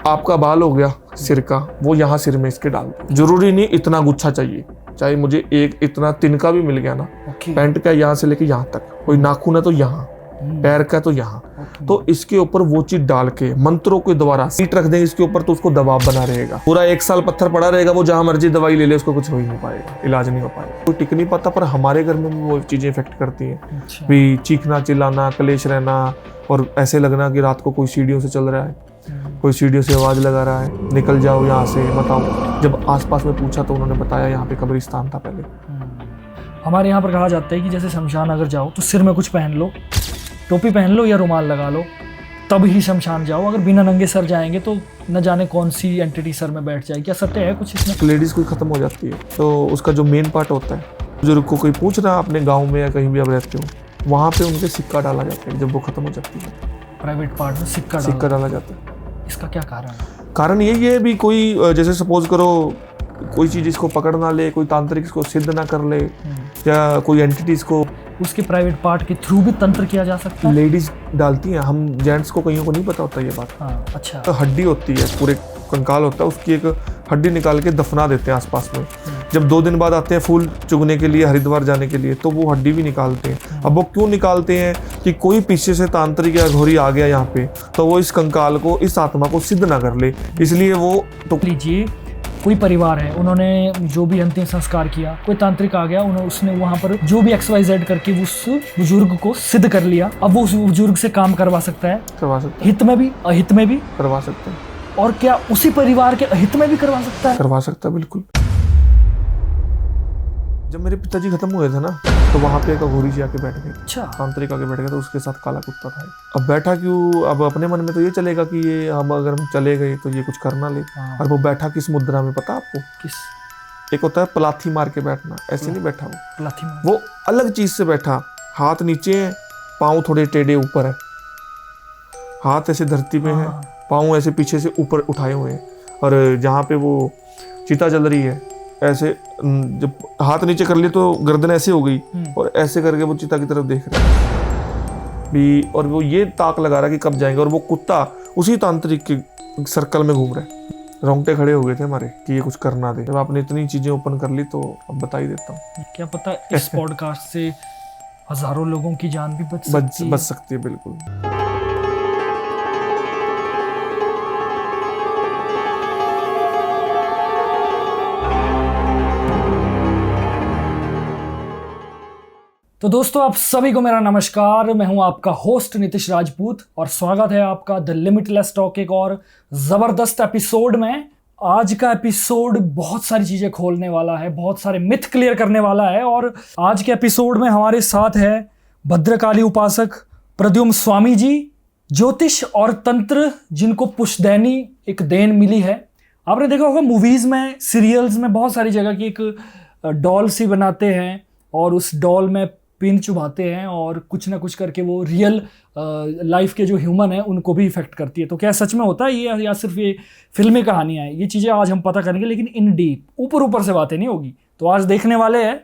आपका बाल हो गया सिर का, वो यहाँ सिर में इसके डाल दो। जरूरी नहीं इतना गुच्छा चाहिए, चाहे मुझे एक इतना तिनका भी मिल गया ना, पैंट का यहाँ से लेके यहाँ तक, कोई नाखून है तो यहाँ, पैर का तो यहाँ, तो इसके ऊपर वो चीज डाल के मंत्रों के द्वारा सीट रख देंगे इसके ऊपर, तो उसको दबाव बना रहेगा। पूरा 1 साल पत्थर पड़ा रहेगा, वो जहां मर्जी दवाई ले ले उसको कुछ हो ही नहीं पाएगा, इलाज नहीं हो पाएगा, कोई टिक नहीं पाता। पर हमारे घर में भी वो चीजें इफेक्ट करती हैं। भी चीखना, चिल्लाना, कलेश रहना, और ऐसे लगना कि रात को कोई सीढ़ियों से चल रहा है, कोई सीढ़ियों से आवाज लगा रहा है, निकल जाओ यहाँ से मत आओ। जब आसपास में पूछा तो उन्होंने बताया यहाँ पे कब्रिस्तान था पहले। हमारे यहाँ पर कहा जाता है कि जैसे शमशान अगर जाओ तो सिर में कुछ पहन लो, टोपी पहन लो या रुमाल लगा लो, तब ही शमशान जाओ। अगर बिना नंगे सर जाएंगे तो न जाने कौन सी एंटिटी सर में बैठ जाए। क्या सत्य है कुछ इसमें? लेडीज कोई खत्म हो जाती है तो उसका जो मेन पार्ट होता है, बुजुर्ग को कोई पूछ रहा है अपने गाँव में या कहीं भी आप रहते हो, वहाँ पे उनके सिक्का डाला जाता है। जब वो खत्म हो जाती है प्राइवेट पार्ट में सिक्का डाला जाता है। इसका क्या कारण है? कारण यही है भी कोई जैसे सपोज करो कोई चीज इसको पकड़ ना ले, कोई तांत्रिक इसको सिद्ध ना कर ले, या कोई एंटिटी इसको, उसके प्राइवेट पार्ट के थ्रू भी तंत्र किया जा सकता है। लेडीज डालती हैं, हम जेंट्स को कईयों को नहीं पता होता ये बात। हाँ, अच्छा। तो हड्डी होती है, पूरे कंकाल होता है, उसकी एक हड्डी निकाल के दफना देते हैं आसपास में। जब 2 दिन बाद आते हैं फूल चुगने के लिए, हरिद्वार जाने के लिए, तो वो हड्डी भी निकालते हैं। अब वो क्यों निकालते हैं कि कोई पीछे से तांत्रिक या घोरी आ गया यहाँ पे, तो वो इस कंकाल को, इस आत्मा को सिद्ध ना कर ले, इसलिए वो तो लीजिए कोई परिवार है, उन्होंने जो भी अंतिम संस्कार किया, कोई तांत्रिक आ गया, उसने वहाँ पर जो भी XYZ करके उस बुजुर्ग को सिद्ध कर लिया। अब वो उस बुजुर्ग से काम करवा सकता है, हित में भी अहित में भी करवा सकते हैं। और क्या उसी परिवार के अहित में भी करवा सकता है? करवा सकता है, बिल्कुल। जब मेरे पिताजी खत्म हुए थे ना, तो वहाँ पे एक अघोरी जी आके बैठ गए। अच्छा। तांत्रिक आके बैठ गया, तो उसके साथ काला कुत्ता था। अब बैठा क्यों? अब अपने मन में तो ये चलेगा कि ये अगर हम चले गए तो ये कुछ करना ले। और वो बैठा किस मुद्रा में पता आपको? किस? एक होता है पलाथी मार के बैठना, ऐसे नहीं बैठा वो। पलाथी मार? वो अलग चीज से बैठा, हाथ नीचे है, पाँव थोड़े टेढ़े ऊपर है, हाथ ऐसे धरती पे है, पाँव ऐसे पीछे से ऊपर उठाए हुए हैं, और जहाँ पे वो चिता जल रही है, ऐसे जब हाथ नीचे कर लिए तो गर्दन ऐसे हो गई, और ऐसे करके वो चिता की तरफ देख रहे भी, और वो ये ताक लगा रहा कि कब जाएंगे। और वो कुत्ता उसी तांत्रिक के सर्कल में घूम रहा है। रोंगटे खड़े हो गए थे हमारे कि ये कुछ करना दे। जब आपने इतनी चीजें ओपन कर ली तो अब बता ही देता हूँ। क्या पता इस पॉडकास्ट से हजारों लोगों की जान भी बच सकती है, बिल्कुल। तो दोस्तों आप सभी को मेरा नमस्कार। मैं हूं आपका होस्ट नितिश राजपूत और स्वागत है आपका द लिमिटलेस टॉक एक और ज़बरदस्त एपिसोड में। आज का एपिसोड बहुत सारी चीज़ें खोलने वाला है, बहुत सारे मिथ क्लियर करने वाला है। और आज के एपिसोड में हमारे साथ है भद्रकाली उपासक प्रद्युम्न स्वामी जी, ज्योतिष और तंत्र जिनको पुष्टदैनी एक देन मिली है। आपने देखा होगा मूवीज़ में, सीरियल्स में बहुत सारी जगह की एक डॉल सी बनाते हैं और उस डॉल में पिन चुभाते हैं और कुछ ना कुछ करके वो रियल लाइफ के जो ह्यूमन है उनको भी इफेक्ट करती है। तो क्या सच में होता है ये, या सिर्फ ये फिल्मी कहानियाँ हैं? ये चीज़ें आज हम पता करेंगे, लेकिन इन डीप, ऊपर से बातें नहीं होगी। तो आज देखने वाले हैं,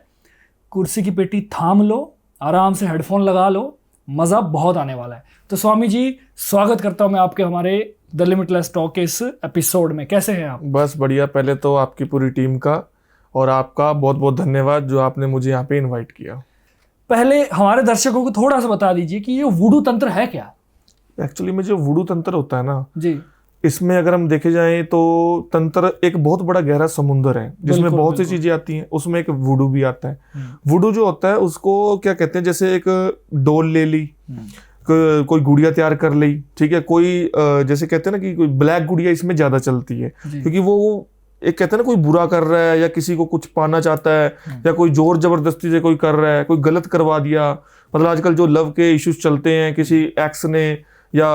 कुर्सी की पेटी थाम लो, आराम से हेडफोन लगा लो, मज़ा बहुत आने वाला है। तो स्वामी जी, स्वागत करता हूँ मैं आपके हमारे द लिमिटलेस टॉक के इस एपिसोड में। कैसे हैं आप? बस बढ़िया। पहले तो आपकी पूरी टीम का और आपका बहुत बहुत धन्यवाद जो आपने मुझे यहाँ पे इनवाइट किया। पहले हमारे दर्शकों को थोड़ा सा बता दीजिए कि ये वुडू तंत्र है क्या? एक्चुअली में जो वुडू तंत्र होता है ना जी, इसमें अगर हम देखे जाएं तो तंत्र एक बहुत बड़ा गहरा समुंदर है जिसमें बहुत सी चीजें आती हैं। उसमें एक वुडू भी आता है। वुडू जो होता है उसको क्या कहते हैं, जैसे एक डोल ले ली, कोई गुड़िया तैयार कर ली, ठीक है, कोई जैसे कहते हैं ना कि कोई ब्लैक गुड़िया इसमें ज्यादा चलती है क्योंकि वो एक कहते हैं ना कोई बुरा कर रहा है या किसी को कुछ पाना चाहता है या कोई जोर जबरदस्ती से कोई कर रहा है, कोई गलत करवा दिया। मतलब आजकल जो लव के इश्यूज चलते हैं, किसी एक्स ने या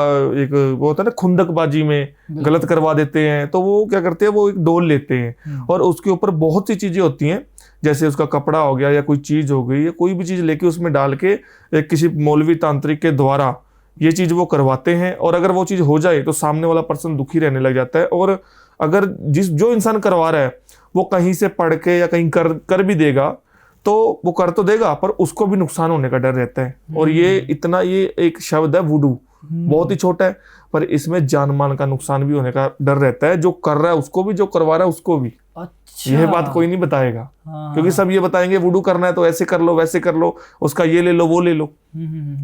एक वो होता है ना खुंदकबाजी में गलत करवा देते हैं, तो वो क्या करते हैं, वो एक डोल लेते हैं और उसके ऊपर बहुत सी चीजें होती हैं, जैसे उसका कपड़ा हो गया या कोई चीज हो गई या कोई भी चीज लेके उसमें डाल के एक किसी मौलवी तांत्रिक के द्वारा ये चीज वो करवाते हैं। और अगर वो चीज हो जाए तो सामने वाला पर्सन दुखी रहने लग जाता है। और अगर जो इंसान करवा रहा है वो कहीं से पढ़ के या कहीं कर भी देगा तो वो कर तो देगा पर उसको भी नुकसान होने का डर रहता है। और ये एक शब्द है वुडू, बहुत ही छोटा है, पर इसमें जान मान का नुकसान भी होने का डर रहता है, जो कर रहा है उसको भी, जो करवा रहा है उसको भी। अच्छा, यह बात कोई नहीं बताएगा। हाँ। क्योंकि सब ये बताएंगे वुडू करना है तो ऐसे कर लो, वैसे कर लो, उसका ये ले लो, वो ले लो।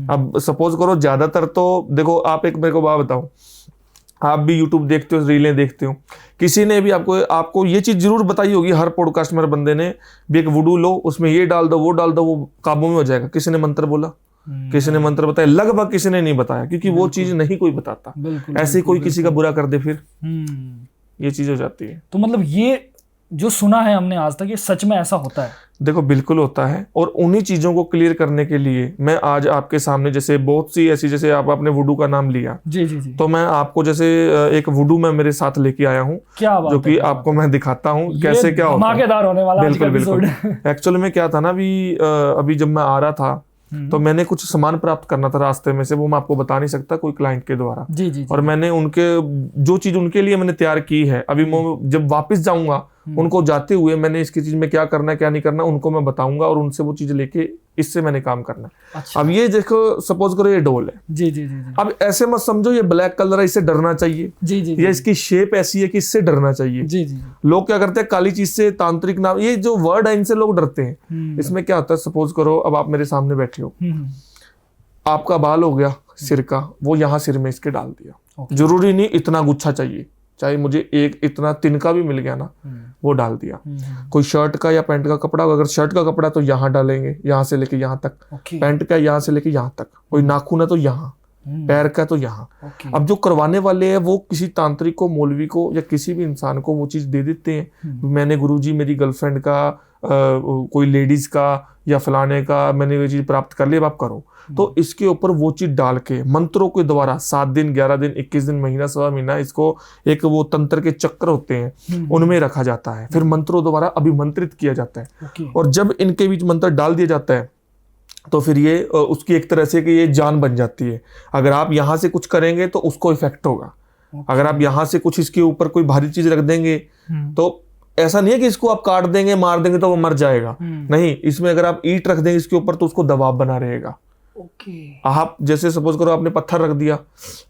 अब सपोज करो, ज्यादातर तो देखो, आप एक मेरे को बात बताओ, आप भी यूट्यूब देखते हो, रीलें देखते हो, किसी ने भी आपको ये चीज जरूर बताई होगी, हर पॉडकास्ट में बंदे ने भी, एक वुडू लो, उसमें ये डाल दो, वो डाल दो, वो काबू में हो जाएगा। किसी ने मंत्र बोला, किसी ने मंत्र बताया, लगभग किसी ने नहीं बताया, क्योंकि वो चीज नहीं कोई बताता। ऐसे कोई किसी का बुरा कर दे, फिर ये चीज हो जाती है। तो मतलब ये जो सुना है हमने आज तक, ये सच में ऐसा होता है? देखो, बिल्कुल होता है, और उन्हीं चीजों को क्लियर करने के लिए मैं आज आपके सामने, जैसे बहुत सी ऐसी, जैसे आपने वुडू का नाम लिया, जी जी जी, तो मैं आपको जैसे एक वुडू मैं मेरे साथ लेके आया हूँ, क्या बात जो कि आपको मैं दिखाता हूँ कैसे क्या होता है। धमाकेदार होने वाला आज का एपिसोड। एक्चुअली में क्या था ना, अभी जब मैं आ रहा था तो मैंने कुछ सामान प्राप्त करना था रास्ते में से, वो मैं आपको बता नहीं सकता, कोई क्लाइंट के द्वारा। जी जी, और मैंने जो चीज उनके लिए मैंने तैयार की है, अभी मैं जब वापस जाऊंगा उनको जाते हुए मैंने इसकी चीज में क्या करना है क्या नहीं करना उनको मैं बताऊंगा, और उनसे वो चीज लेके इससे मैंने काम करना है। अच्छा। अब ये देखो, सपोज करो ये डोल है, जी जी जी, अब ऐसे मत समझो ये ब्लैक कलर है इससे डरना चाहिए, जी जी, या इसकी शेप ऐसी है कि इससे डरना चाहिए। जी जी, लोग क्या करते हैं, काली चीज से, तांत्रिक नाम, ये जो वर्ड है इनसे लोग डरते हैं। इसमें क्या होता है, सपोज करो अब आप मेरे सामने बैठे हो, आपका बाल हो गया सिर का, वो यहाँ सिर में इसके डाल दिया, जरूरी नहीं इतना गुच्छा चाहिए, चाहे मुझे एक इतना तिनका भी मिल गया ना, वो डाल दिया। कोई शर्ट का या पैंट का कपड़ा, अगर शर्ट का कपड़ा तो यहाँ डालेंगे, यहाँ से लेके यहाँ तक, पैंट का यहाँ से लेके यहाँ तक, कोई नाखून है तो यहाँ, पैर का तो यहाँ। अब जो करवाने वाले हैं वो किसी तांत्रिक को, मौलवी को, या किसी भी इंसान को वो चीज दे देते हैं। मैंने गुरुजी मेरी गर्लफ्रेंड का, कोई लेडीज का या फलाने का मैंने ये चीज प्राप्त कर ली, अब आप करो। तो इसके ऊपर वो चीज डाल के मंत्रों के द्वारा 7 दिन, 11 दिन, 21 दिन, महीना, सवा महीना, इसको एक वो तंत्र के चक्र होते हैं उनमें रखा जाता है, फिर मंत्रों द्वारा अभिमंत्रित किया जाता है। और जब इनके बीच मंत्र डाल दिया जाता है तो फिर ये उसकी एक तरह से कि ये जान बन जाती है। अगर आप यहाँ से कुछ करेंगे तो उसको इफेक्ट होगा, अगर आप यहाँ से कुछ इसके ऊपर कोई भारी चीज रख देंगे तो ऐसा नहीं है कि इसको आप काट देंगे, मार देंगे तो वो मर जाएगा, नहीं, इसमें अगर आप ईंट रख देंगे इसके ऊपर तो उसको दबाव बना रहेगा। आप जैसे सपोज करो आपने पत्थर रख दिया,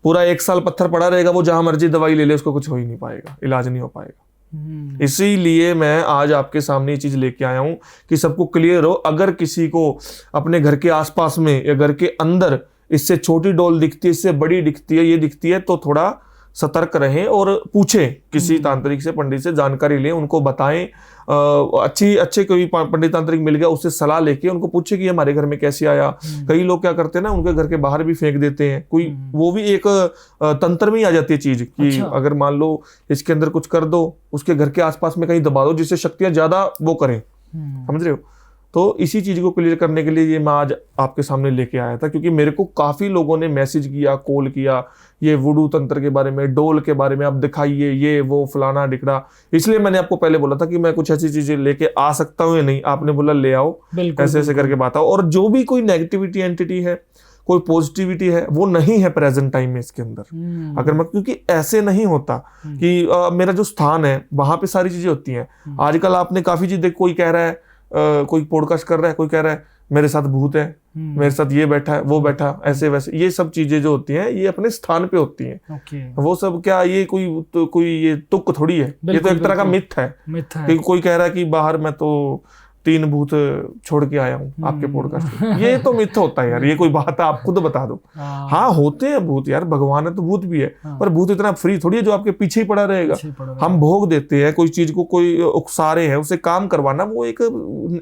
पूरा 1 साल पत्थर पड़ा रहेगा, वो जहां मर्जी दवाई ले ले उसको कुछ हो ही नहीं पाएगा, इलाज नहीं हो पाएगा। इसीलिए मैं आज आपके सामने ये चीज लेके आया हूं कि सबको क्लियर हो। अगर किसी को अपने घर के आसपास में या घर के अंदर इससे छोटी डोल दिखती है, इससे बड़ी दिखती है, ये दिखती है, तो थोड़ा सतर्क रहें और पूछें किसी तांत्रिक से, पंडित से जानकारी लें, उनको बताएं। अच्छे कोई पंडित तांत्रिक मिल गया उससे सलाह लेके उनको पूछे कि हमारे घर में कैसे आया। कई लोग क्या करते हैं ना, उनके घर के बाहर भी फेंक देते हैं, कोई वो भी एक तंत्र में ही आ जाती है चीज कि अच्छा। अगर मान लो इसके अंदर कुछ कर दो, उसके घर के आसपास में कहीं दबा दो जिससे शक्तियां ज्यादा वो करें, समझ रहे हो। तो इसी चीज को क्लियर करने के लिए ये मैं आज आपके सामने लेके आया था, क्योंकि मेरे को काफी लोगों ने मैसेज किया, कॉल किया, ये वुडू तंत्र के बारे में, डोल के बारे में आप दिखाइए, ये वो फलाना डिकड़ा। इसलिए मैंने आपको पहले बोला था कि मैं कुछ ऐसी चीजें लेके आ सकता हूँ या नहीं, आपने बोला ले आओ, ऐसे ऐसे करके बात आओ। और जो भी कोई नेगेटिविटी एंटिटी है, कोई पॉजिटिविटी है, वो नहीं है प्रेजेंट टाइम में इसके अंदर। अगर मैं, क्योंकि ऐसे नहीं होता कि मेरा जो स्थान है वहां पे सारी चीजें होती हैं। आजकल आपने काफी चीजें, कोई कह रहा है, कोई पॉडकास्ट कर रहा है, कोई कह रहा है मेरे साथ भूत है, मेरे साथ ये बैठा है, वो बैठा, ऐसे वैसे, ये सब चीजें जो होती हैं ये अपने स्थान पे होती हैं। वो सब क्या, ये कोई ये तुक थोड़ी है, ये तो एक तरह का मिथ है। कि कोई कह रहा है कि बाहर मैं तो 3 भूत छोड़ के आया हूँ आपके पॉडकास्ट में, ये तो मिथ होता है यार, ये कोई बात है, आप खुद बता दो। हाँ होते हैं भूत यार, भगवान है तो भूत भी है, पर भूत इतना फ्री थोड़ी है जो आपके पीछे ही पड़ा रहेगा। हम भोग देते हैं, कोई चीज को कोई उकसा रहे हैं, उसे काम करवाना, वो एक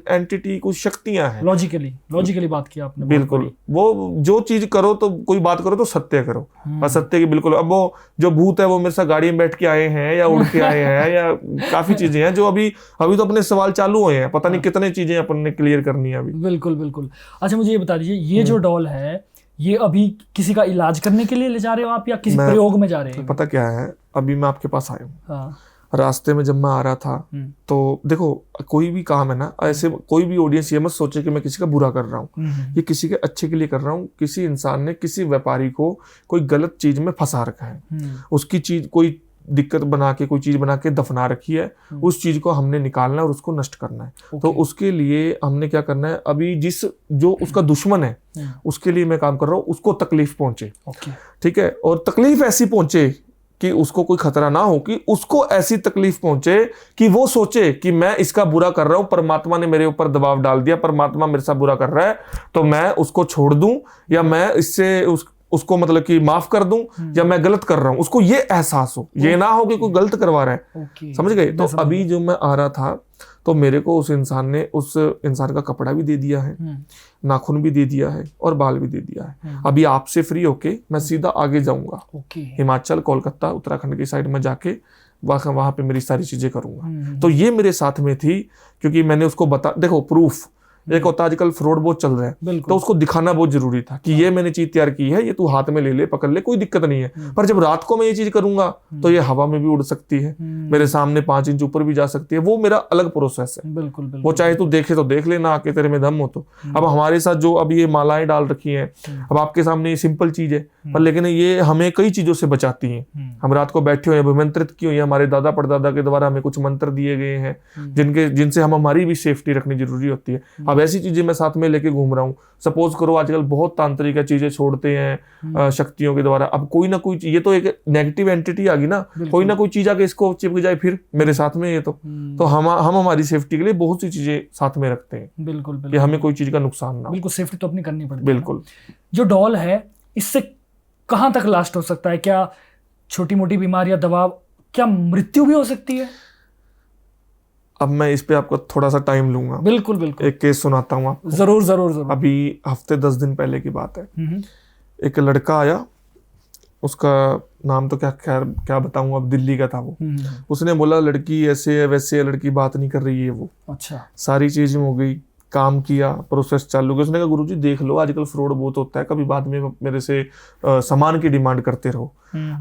एंटिटी, कुछ शक्तियां हैं। लॉजिकली बात की आपने, बिल्कुल। वो जो चीज करो तो, कोई बात करो तो सत्य करो, असत्य की बिल्कुल। अब वो जो भूत है वो मेरे साथ गाड़ी में बैठ के आए हैं या उड़ के आए हैं, या काफी चीजें हैं जो अभी तो अपने सवाल चालू हुए हैं, पता नहीं कितने चीजें अपन ने क्लियर करनी है अभी। बिल्कुल। अच्छा मुझे ये बता दीजिए, ये जो डॉल है ये अभी किसी का इलाज करने के लिए ले जा रहे हो आप, या किसी प्रयोग में जा रहे हैं? पता क्या है, अभी मैं आपके पास आया हूँ, रास्ते में जब मैं आ रहा था तो देखो, कोई भी काम है ना, ऐसे कोई भी ऑडियंस ये मत सोचे कि मैं किसी का बुरा कर रहा हूँ, ये किसी के अच्छे के लिए कर रहा हूँ। किसी इंसान ने, किसी व्यापारी को कोई गलत चीज में फंसा रखा है, उसकी चीज, कोई दिक्कत बना के, कोई चीज बना के दफना रखी है, उस चीज को हमने निकालना है और उसको नष्ट करना है। तो उसके लिए हमने क्या करना है, अभी जो उसका दुश्मन है उसके लिए मैं काम कर रहा हूँ, उसको तकलीफ पहुंचे, ठीक है, और तकलीफ ऐसी पहुंचे कि उसको कोई खतरा ना हो, कि उसको ऐसी तकलीफ पहुंचे कि वो सोचे कि मैं इसका बुरा कर रहा हूं, परमात्मा ने मेरे ऊपर दबाव डाल दिया, परमात्मा मेरे साथ बुरा कर रहा है, तो मैं उसको छोड़ दूं या मैं इससे उसको मतलब कि माफ कर दूं, या मैं गलत कर रहा हूं, उसको ये एहसास हो, ये ना हो कि कोई गलत करवा रहा है। समझ गए? तो अभी जो मैं आ रहा था तो मेरे को उस इंसान का कपड़ा भी दे दिया है, नाखून भी दे दिया है और बाल भी दे दिया है। अभी आपसे फ्री होके मैं सीधा आगे जाऊंगा, हिमाचल, कोलकाता, उत्तराखंड की साइड में जाके वहां पे मेरी सारी चीजें करूंगा। तो ये मेरे साथ में थी, क्योंकि मैंने उसको देखो प्रूफ एक होता, आजकल फ्रॉड बहुत चल रहा है, तो उसको दिखाना बहुत जरूरी था कि ये मैंने चीज तैयार की है, ये तू हाथ में ले ले, पकड़ ले, कोई दिक्कत नहीं है। पर जब रात को मैं ये चीज करूंगा तो ये हवा में भी उड़ सकती है, मेरे सामने 5 इंच ऊपर भी जा सकती है, वो मेरा अलग प्रोसेस है। बिल्कुल। वो चाहे तू देखे तो देख ले, ना आके तेरे में दम हो तो। अब हमारे साथ जो अब ये मालाएं डाल रखी हैं, अब आपके सामने ये सिंपल चीज है, पर लेकिन ये हमें कई चीजों से बचाती हैं। हम रात को बैठे हुए अभिमंत्रित की हुई है, हमारे दादा परदादा के द्वारा हमें कुछ मंत्र दिए गए हैं जिनसे हमारी भी सेफ्टी रखनी जरूरी होती है। अब ऐसी चीजें मैं साथ में लेके घूम रहा हूँ। सपोज करो आजकल बहुत तांत्रिक चीजें छोड़ते हैं शक्तियों के द्वारा, अब कोई ना कोई, ये तो एक नेगेटिव एंटिटी आ गई ना, कोई ना कोई चीज आके इसको चिपक जाए फिर मेरे साथ में, ये तो हम हमारी सेफ्टी के लिए बहुत सी चीजें साथ में रखते हैं। बिल्कुल कि हमें कोई चीज का नुकसान ना हो। बिल्कुल, सेफ्टी तो अपनी करनी पड़ती है। बिल्कुल। जो डॉल है इससे कहां तक लास्ट हो सकता है? क्या छोटी मोटी बीमारियां, दवा, क्या मृत्यु भी हो सकती है? अब मैं इस पे आपको थोड़ा सा टाइम लूंगा। बिल्कुल बिल्कुल। एक केस सुनाता हूँ आपको। जरूर। अभी हफ्ते 10 दिन पहले की बात है। एक लड़का आया, उसका नाम तो क्या बताऊं, अब दिल्ली का था वो। उसने बोला लड़की ऐसे है वैसे है, लड़की बात नहीं कर रही है वो। अच्छा। सारी चीजें हो गई, काम किया, प्रोसेस चालू किया। उसने कहा गुरुजी देख लो, आजकल फ्रॉड बहुत होता है, कभी बाद में मेरे से सामान की डिमांड करते रहो।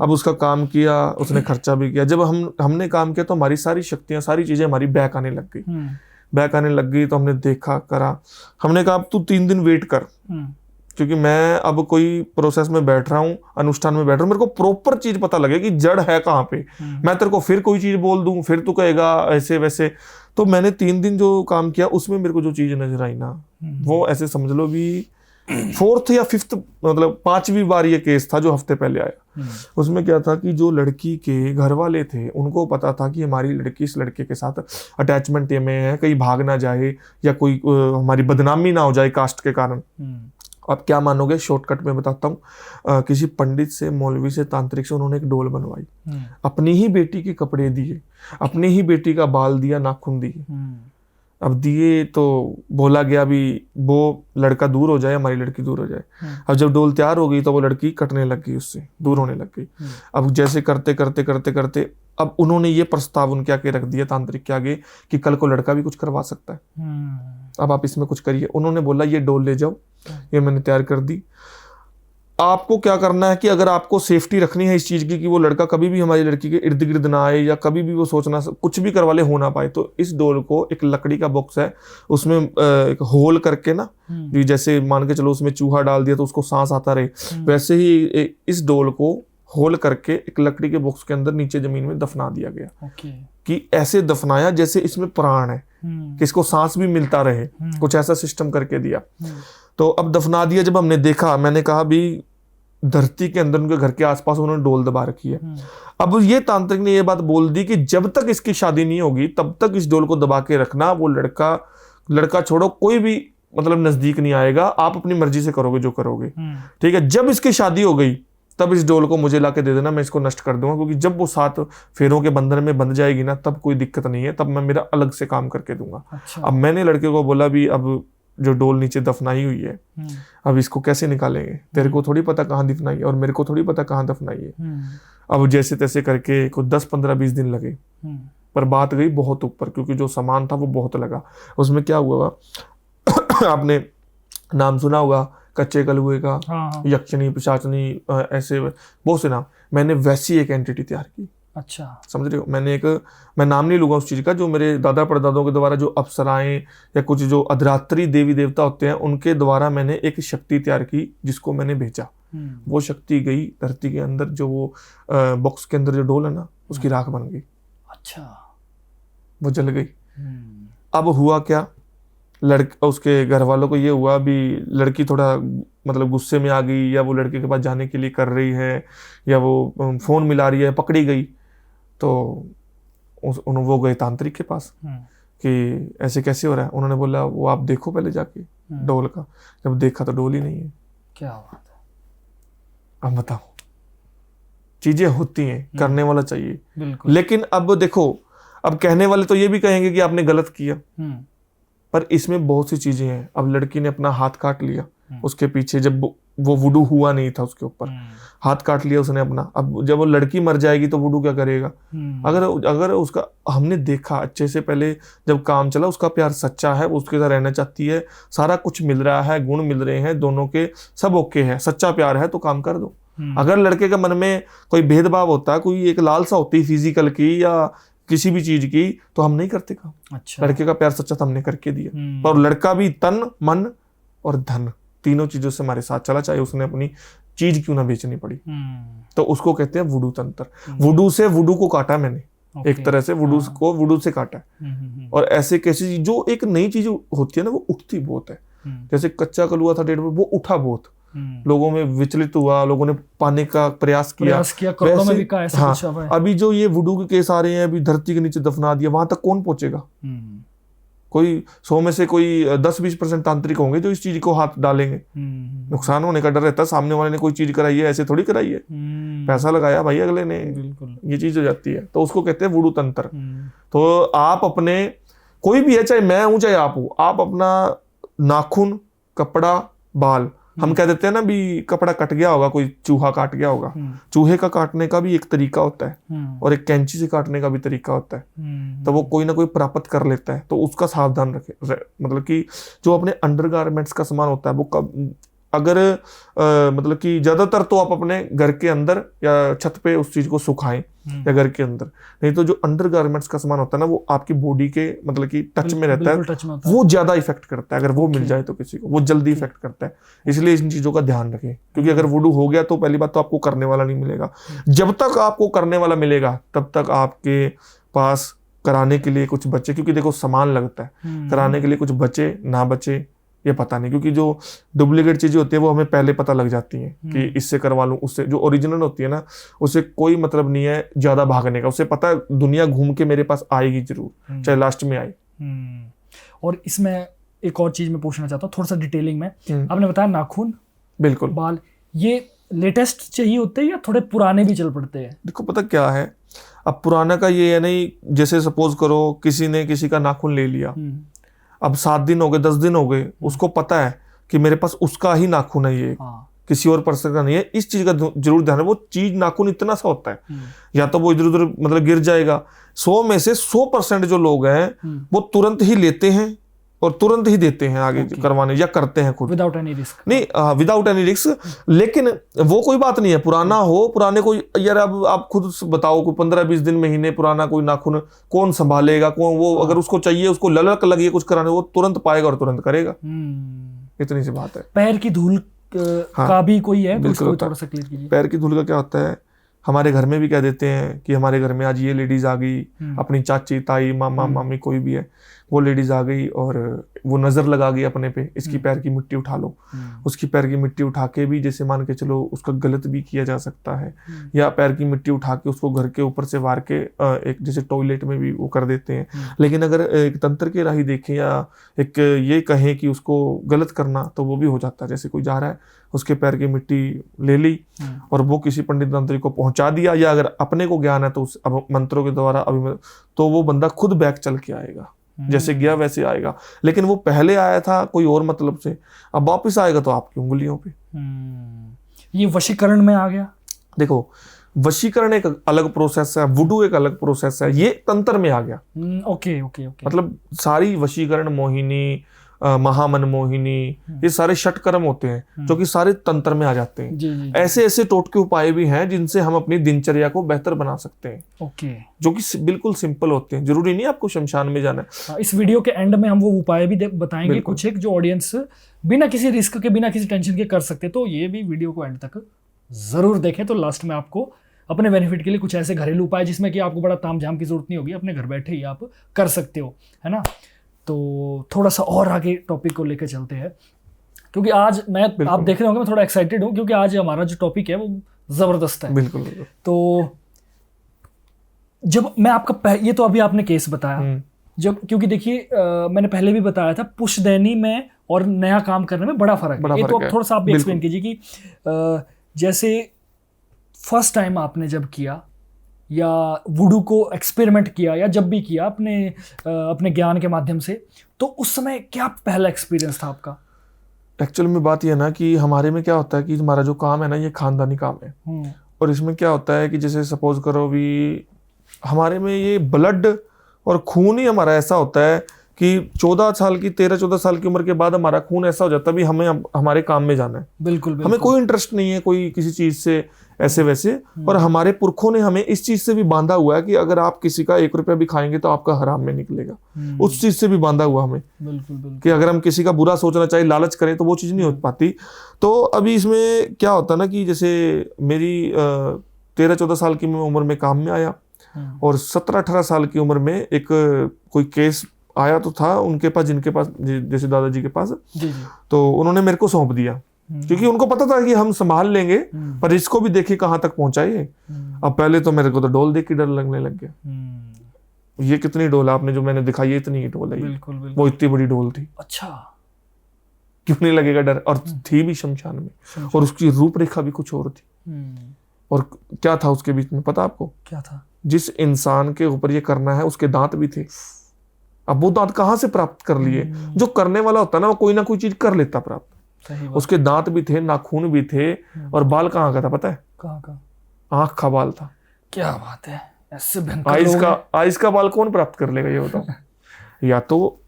अब उसका काम किया, उसने खर्चा भी किया। जब हमने काम किया तो हमारी सारी शक्तियां, सारी चीजें हमारी बैक आने लग गई। तो हमने देखा, करा। हमने कहा अब तू 3 दिन वेट कर, क्योंकि मैं अब कोई प्रोसेस में बैठ रहा हूँ, अनुष्ठान में बैठ रहा हूँ, मेरे को प्रॉपर चीज पता लगे कि जड़ है कहाँ पे। मैं तेरे को फिर कोई चीज बोल दूं, फिर तू कहेगा ऐसे वैसे। तो मैंने 3 दिन जो काम किया उसमें मेरे को जो चीज नजर आई ना, वो ऐसे समझ लो भी 4th या 5th, मतलब 5वीं बार ये केस था जो हफ्ते पहले आया। उसमें क्या था कि जो लड़की के घर वाले थे उनको पता था कि हमारी लड़की इस लड़के के साथ अटैचमेंट में है, कहीं भाग ना जाए या कोई हमारी बदनामी ना हो जाए कास्ट के कारण। अब क्या मानोगे, शॉर्टकट में बताता हूँ। किसी पंडित से, मौलवी से, तांत्रिक से उन्होंने एक डोल बनवाई, अपनी ही बेटी के कपड़े दिए, अपनी ही बेटी का बाल दिया, नाखून दिए। अब दिए तो बोला गया भी वो लड़का दूर हो जाए, हमारी लड़की दूर हो जाए। अब जब डोल तैयार हो गई तो वो लड़की कटने लग गई, उससे दूर होने लग गई। अब जैसे करते करते करते करते अब उन्होंने ये प्रस्ताव उनके आगे रख दिया, तांत्रिक के आगे, कि कल को लड़का भी कुछ करवा सकता है, अब आप इसमें कुछ करिए। उन्होंने बोला ये डोल ले जाओ, ये मैंने तैयार कर दी। आपको क्या करना है कि अगर आपको सेफ्टी रखनी है इस चीज की कि वो लड़का कभी भी हमारी लड़की के इर्द गिर्द ना आए या कभी भी वो सोचना कुछ भी करवा ले, हो ना पाए, तो इस डोल को, एक लकड़ी का बॉक्स है, उसमें एक होल करके ना, जैसे मान के चलो उसमें चूहा डाल दिया तो उसको सांस आता रहे, वैसे ही इस डोल को होल करके एक लकड़ी के बॉक्स के अंदर नीचे जमीन में दफना दिया गया। कि ऐसे दफनाया जैसे इसमें प्राण है, कि इसको सांस भी मिलता रहे, कुछ ऐसा सिस्टम करके दिया। तो अब दफना दिया। जब हमने देखा, मैंने कहा भी धरती के अंदर उनके घर के आसपास उन्होंने डोल दबा रखी है। अब ये तांत्रिक ने ये बात बोल दी कि जब तक इसकी शादी नहीं होगी तब तक इस डोल को दबा के रखना, वो लड़का छोड़ो कोई भी मतलब नजदीक नहीं आएगा, आप अपनी मर्जी से करोगे जो करोगे, ठीक है। जब इसकी शादी हो गई तब इस डोल को मुझे लाके दे देना, मैं इसको नष्ट कर दूंगा, क्योंकि जब वो 7 फेरों के बंधन में बंध जाएगी ना तब कोई दिक्कत नहीं है, तब मैं मेरा अलग से काम करके दूंगा। अच्छा। अब मैंने लड़के को बोला भी अब जो डोल नीचे दफनाई हुई है, अब इसको कैसे निकालेंगे, तेरे को थोड़ी पता कहाँ दफनाई है और मेरे को थोड़ी पता कहाँ दफनाई है। अब जैसे तैसे करके कुछ 10, 15, 20 दिन लगे, पर बात गई बहुत ऊपर, क्योंकि जो सामान था वो बहुत लगा। उसमें क्या हुआ आपने नाम सुना होगा कच्चे कलुए का, यक्षिणी, पिशाचनी, ऐसे बहुत से नाम। मैंने वैसी एक एंटिटी तैयार की। अच्छा, समझ रहे हो। मैं नाम नहीं लूंगा उस चीज का, जो मेरे दादा परदादों के द्वारा जो अप्सराएं या कुछ जो अधरात्रि देवी देवता होते हैं उनके द्वारा मैंने एक शक्ति तैयार की, जिसको मैंने भेजा। वो शक्ति गई धरती के अंदर, जो वो बॉक्स के अंदर जो डोल है ना उसकी राख बन गई। अच्छा। वो जल गई। अब हुआ क्या, उसके घर वालों को ये हुआ भी लड़की थोड़ा मतलब गुस्से में आ गई, या वो लड़के के पास जाने के लिए कर रही है, या वो फोन मिला रही है, पकड़ी गई। तो वो गए तांत्रिक के पास कि ऐसे कैसे हो रहा है। उन्होंने बोला वो आप देखो पहले जाके डोल का। जब देखा तो डोल ही नहीं है। क्या बात है। अब बताओ, चीजें होती हैं, करने वाला चाहिए। बिल्कुल। लेकिन अब देखो, अब कहने वाले तो ये भी कहेंगे कि आपने गलत किया, पर इसमें बहुत सी चीजें हैं। अब लड़की ने अपना हाथ काट लिया उसके पीछे, जब वो वुडू हुआ नहीं था उसके ऊपर, हाथ काट लिया उसने अपना। अब जब वो लड़की मर जाएगी तो वुडू क्या करेगा? अगर उसका हमने देखा अच्छे से पहले जब काम चला, उसका प्यार सच्चा है, वो उसके साथ रहना चाहती है, सारा कुछ मिल रहा है, गुण मिल रहे हैं दोनों के, सब ओके है, सच्चा प्यार है, तो काम कर दो। अगर लड़के के मन में कोई भेदभाव होता है, कोई एक लालसा होती है फिजिकल की या किसी भी चीज की, तो हम नहीं करते काम। अच्छा। लड़के का प्यार सच्चा था, हमने करके दिया। और लड़का भी तन मन और धन तीनों चीजों से हमारे साथ चला, चाहे उसने अपनी चीज क्यों ना बेचनी पड़ी। तो उसको कहते हैं वुडू तंत्र। वुडू से वुडू को काटा मैंने, एक तरह से वुडू को वुडू से काटा है। और ऐसे कैसी चीज जो एक नई चीज होती है ना, वो उठती बहुत है। जैसे कच्चा कलुआ था 1.5 वो उठा बहुत, लोगों में विचलित हुआ, लोगों ने पाने का प्रयास किया करोड़ों में बिका, ऐसा कुछ है। अभी जो ये वुडू के केस आ रहे हैं, अभी धरती के नीचे दफना दिया, वहां तक कौन पहुंचेगा? कोई 100 में से कोई 10-20% तांत्रिक होंगे जो इस चीज को हाथ डालेंगे। नुकसान होने का डर रहता है। सामने वाले ने कोई चीज कराई है, ऐसे थोड़ी कराई है, पैसा लगाया भाई अगले ने, ये चीज हो जाती है। तो उसको कहते हैं वुडू तंत्र। तो आप अपने, कोई भी है, चाहे मैं हूं चाहे आप हो, आप अपना नाखून, कपड़ा, बाल, हम कह देते हैं ना भी कपड़ा कट गया होगा, कोई चूहा काट गया होगा, चूहे का काटने का भी एक तरीका होता है और एक कैंची से काटने का भी तरीका होता है। तो वो कोई ना कोई प्राप्त कर लेता है, तो उसका सावधान रखे। मतलब कि जो अपने अंडरगारमेंट्स का सामान होता है, वो अगर मतलब कि ज्यादातर तो आप अपने घर के अंदर या छत पे उस चीज को सुखाएं या घर के अंदर, नहीं तो जो अंडरगारमेंट्स का सामान होता है ना, वो आपकी बॉडी के मतलब कि टच में रहता है, वो ज्यादा इफेक्ट करता है। अगर वो मिल जाए तो किसी को वो जल्दी इफेक्ट करता है। इसलिए इन चीजों का ध्यान रखें, क्योंकि अगर वुडू हो गया तो पहली बात तो आपको करने वाला नहीं मिलेगा। जब तक आपको करने वाला मिलेगा तब तक आपके पास कराने के लिए कुछ बचे, क्योंकि देखो सामान लगता है, कराने के लिए कुछ बचे ना बचे ये पता नहीं, क्योंकि जो डुप्लीकेट चीजें होती है वो हमें पहले पता लग जाती हैं कि इससे करवा लूं, उससे। जो ओरिजिनल होती है ना, उससे कोई मतलब नहीं है ज्यादा भागने का, उसे पता है दुनिया घूम के मेरे पास आएगी जरूर, चाहे लास्ट में आए। और इसमें एक और चीज मैं पूछना चाहता हूँ थोड़ा सा डिटेलिंग में। आपने बताया नाखून, बिल्कुल, बाल, ये लेटेस्ट चाहिए होते हैं या थोड़े पुराने भी चल पड़ते हैं? देखो पता क्या है, अब पुराना का ये है नहीं, जैसे सपोज करो किसी ने किसी का नाखून ले लिया, अब 7 दिन हो गए, 10 दिन हो गए, उसको पता है कि मेरे पास उसका ही नाखून है, ये किसी और पर्सन का नहीं है। इस चीज का जरूर ध्यान है। वो चीज नाखून इतना सा होता है, या तो वो इधर उधर मतलब गिर जाएगा। 100 में से 100% जो लोग हैं वो तुरंत ही लेते हैं और तुरंत ही देते हैं आगे करवाने, या करते हैं खुद विदाउट एनी रिस्क। नहीं, विदाउट एनी रिस्क। लेकिन वो कोई बात नहीं है, पुराना हो, पुराने को यार अब आप खुद बताओ, कोई 15-20 दिन महीने पुराना कोई नाखून कौन संभालेगा, कौन वो अगर उसको चाहिए, उसको ललक लगी कुछ कराने, वो तुरंत पाएगा और तुरंत करेगा। इतनी सी बात है। पैर की धूल का भी कोई है, बिल्कुल थोड़ा सा क्लियर कीजिए। पैर की धूल का क्या होता है, हमारे घर में भी कह देते हैं कि हमारे घर में आज ये लेडीज आ गई, अपनी चाची, ताई, मामा, मामी, कोई भी है, वो लेडीज आ गई और वो नजर लगा गई अपने पे, इसकी पैर की मिट्टी उठा लो। उसकी पैर की मिट्टी उठा के भी जैसे मान के चलो उसका गलत भी किया जा सकता है, या पैर की मिट्टी उठा के उसको घर के ऊपर से वार के एक जैसे टॉयलेट में भी वो कर देते हैं। लेकिन अगर एक तंत्र की राही देखें या एक ये कहें कि उसको गलत करना, तो वो भी हो जाता है। जैसे कोई जा रहा है, उसके पैर की मिट्टी ले ली और वो किसी पंडित तंत्री को पहुंचा दिया, या अगर अपने को ज्ञान है तो उस मंत्रों के द्वारा तो वो बंदा खुद बैक चल के आएगा, जैसे गया वैसे आएगा। लेकिन वो पहले आया था कोई और मतलब से, अब वापस आएगा तो आपकी उंगलियों पे। ये वशीकरण में आ गया। देखो, वशीकरण एक अलग प्रोसेस है, वुडू एक अलग प्रोसेस है, ये तंत्र में आ गया। ओके। मतलब सारी वशीकरण, मोहिनी, महामन मोहिनी, ये सारे षटकर्म होते हैं जो कि सारे तंत्र में आ जाते हैं। जी। ऐसे ऐसे टोटके उपाय भी हैं जिनसे हम अपनी दिनचर्या को बेहतर बना सकते हैं। ओके। जो कि बिल्कुल सिंपल होते हैं, जरूरी नहीं आपको शमशान में जाना है। इस वीडियो के एंड में हम वो उपाय भी बताएंगे कुछ एक, जो ऑडियंस बिना किसी रिस्क के, बिना किसी टेंशन के कर सकते। तो ये भी वीडियो को एंड तक जरूर देखें, तो लास्ट में आपको अपने बेनिफिट के लिए कुछ ऐसे घरेलू उपाय जिसमें कि आपको बड़ा तामझाम की जरूरत नहीं होगी, अपने घर बैठे ही आप कर सकते हो, है ना। तो थोड़ा सा और आगे टॉपिक को लेकर चलते हैं, क्योंकि आज आप देख रहे होंगे मैं थोड़ा एक्साइटेड हूँ, क्योंकि आज हमारा जो टॉपिक है वो ज़बरदस्त है। बिल्कुल। तो जब मैं आपका ये तो अभी आपने केस बताया, जब क्योंकि देखिए मैंने पहले भी बताया था पुश्तैनी में और नया काम करने में बड़ा फर्क है। ये तो थोड़ा सा आप भी एक्सप्लेन कीजिए कि जैसे फर्स्ट टाइम आपने जब किया या वुडू को एक्सपेरिमेंट किया या जब भी किया अपने ज्ञान के माध्यम से, तो उस समय क्या पहला एक्सपीरियंस था आपका? एक्चुअल में बात यह ना कि हमारे में क्या होता है कि हमारा जो काम है ना ये खानदानी काम है, और इसमें क्या होता है कि जैसे सपोज करो भी हमारे में ये ब्लड और खून ही हमारा ऐसा होता है कि 13-14 साल की उम्र के बाद हमारा खून ऐसा हो जाता है भी हमें हमारे काम में जाना है। बिल्कुल। हमें कोई इंटरेस्ट नहीं है कोई किसी चीज से ऐसे वैसे, और हमारे पुरखों ने हमें इस चीज से भी बांधा हुआ है कि अगर आप किसी का 1 रुपया भी खाएंगे तो आपका हराम में निकलेगा। उस चीज से भी बांधा हुआ हमें बिल्कुल कि अगर हम किसी का बुरा सोचना चाहिए, लालच करें तो वो चीज नहीं हो पाती। तो अभी इसमें क्या होता ना कि जैसे मेरी 13-14 साल की उम्र में काम में आया, और 17-18 साल की उम्र में एक कोई केस आया तो था उनके पास, जिनके पास जैसे दादाजी के पास, तो उन्होंने मेरे को सौंप दिया, क्योंकि उनको पता था कि हम संभाल लेंगे, पर इसको भी देखिए कहाँ तक पहुंचाइए। अब पहले तो मेरे को तो डोल देख के डर लगने लग गया। ये कितनी डोल आपने जो मैंने दिखाई है, इतनी ही डोल है। बिल्कुल। वो इतनी बड़ी डोल थी। अच्छा, क्यों नहीं लगेगा डर? और थी भी शमशान में, और उसकी रूपरेखा भी कुछ और थी। और क्या था उसके बीच में पता आपको? क्या था? जिस इंसान के ऊपर ये करना है उसके दांत भी थे। अब वो दांत कहाँ से प्राप्त कर लिए? जो करने वाला होता है ना वो कोई ना कोई चीज कर लेता प्राप्त। उसके दांत भी थे, नाखून भी थे, और बाल कहाँ का था पता है? कहाँ का? आंख का बाल था। क्या बात है, ऐसे भयंकर आइस का बाल कौन प्राप्त कर लेगा ये बताओ। या तो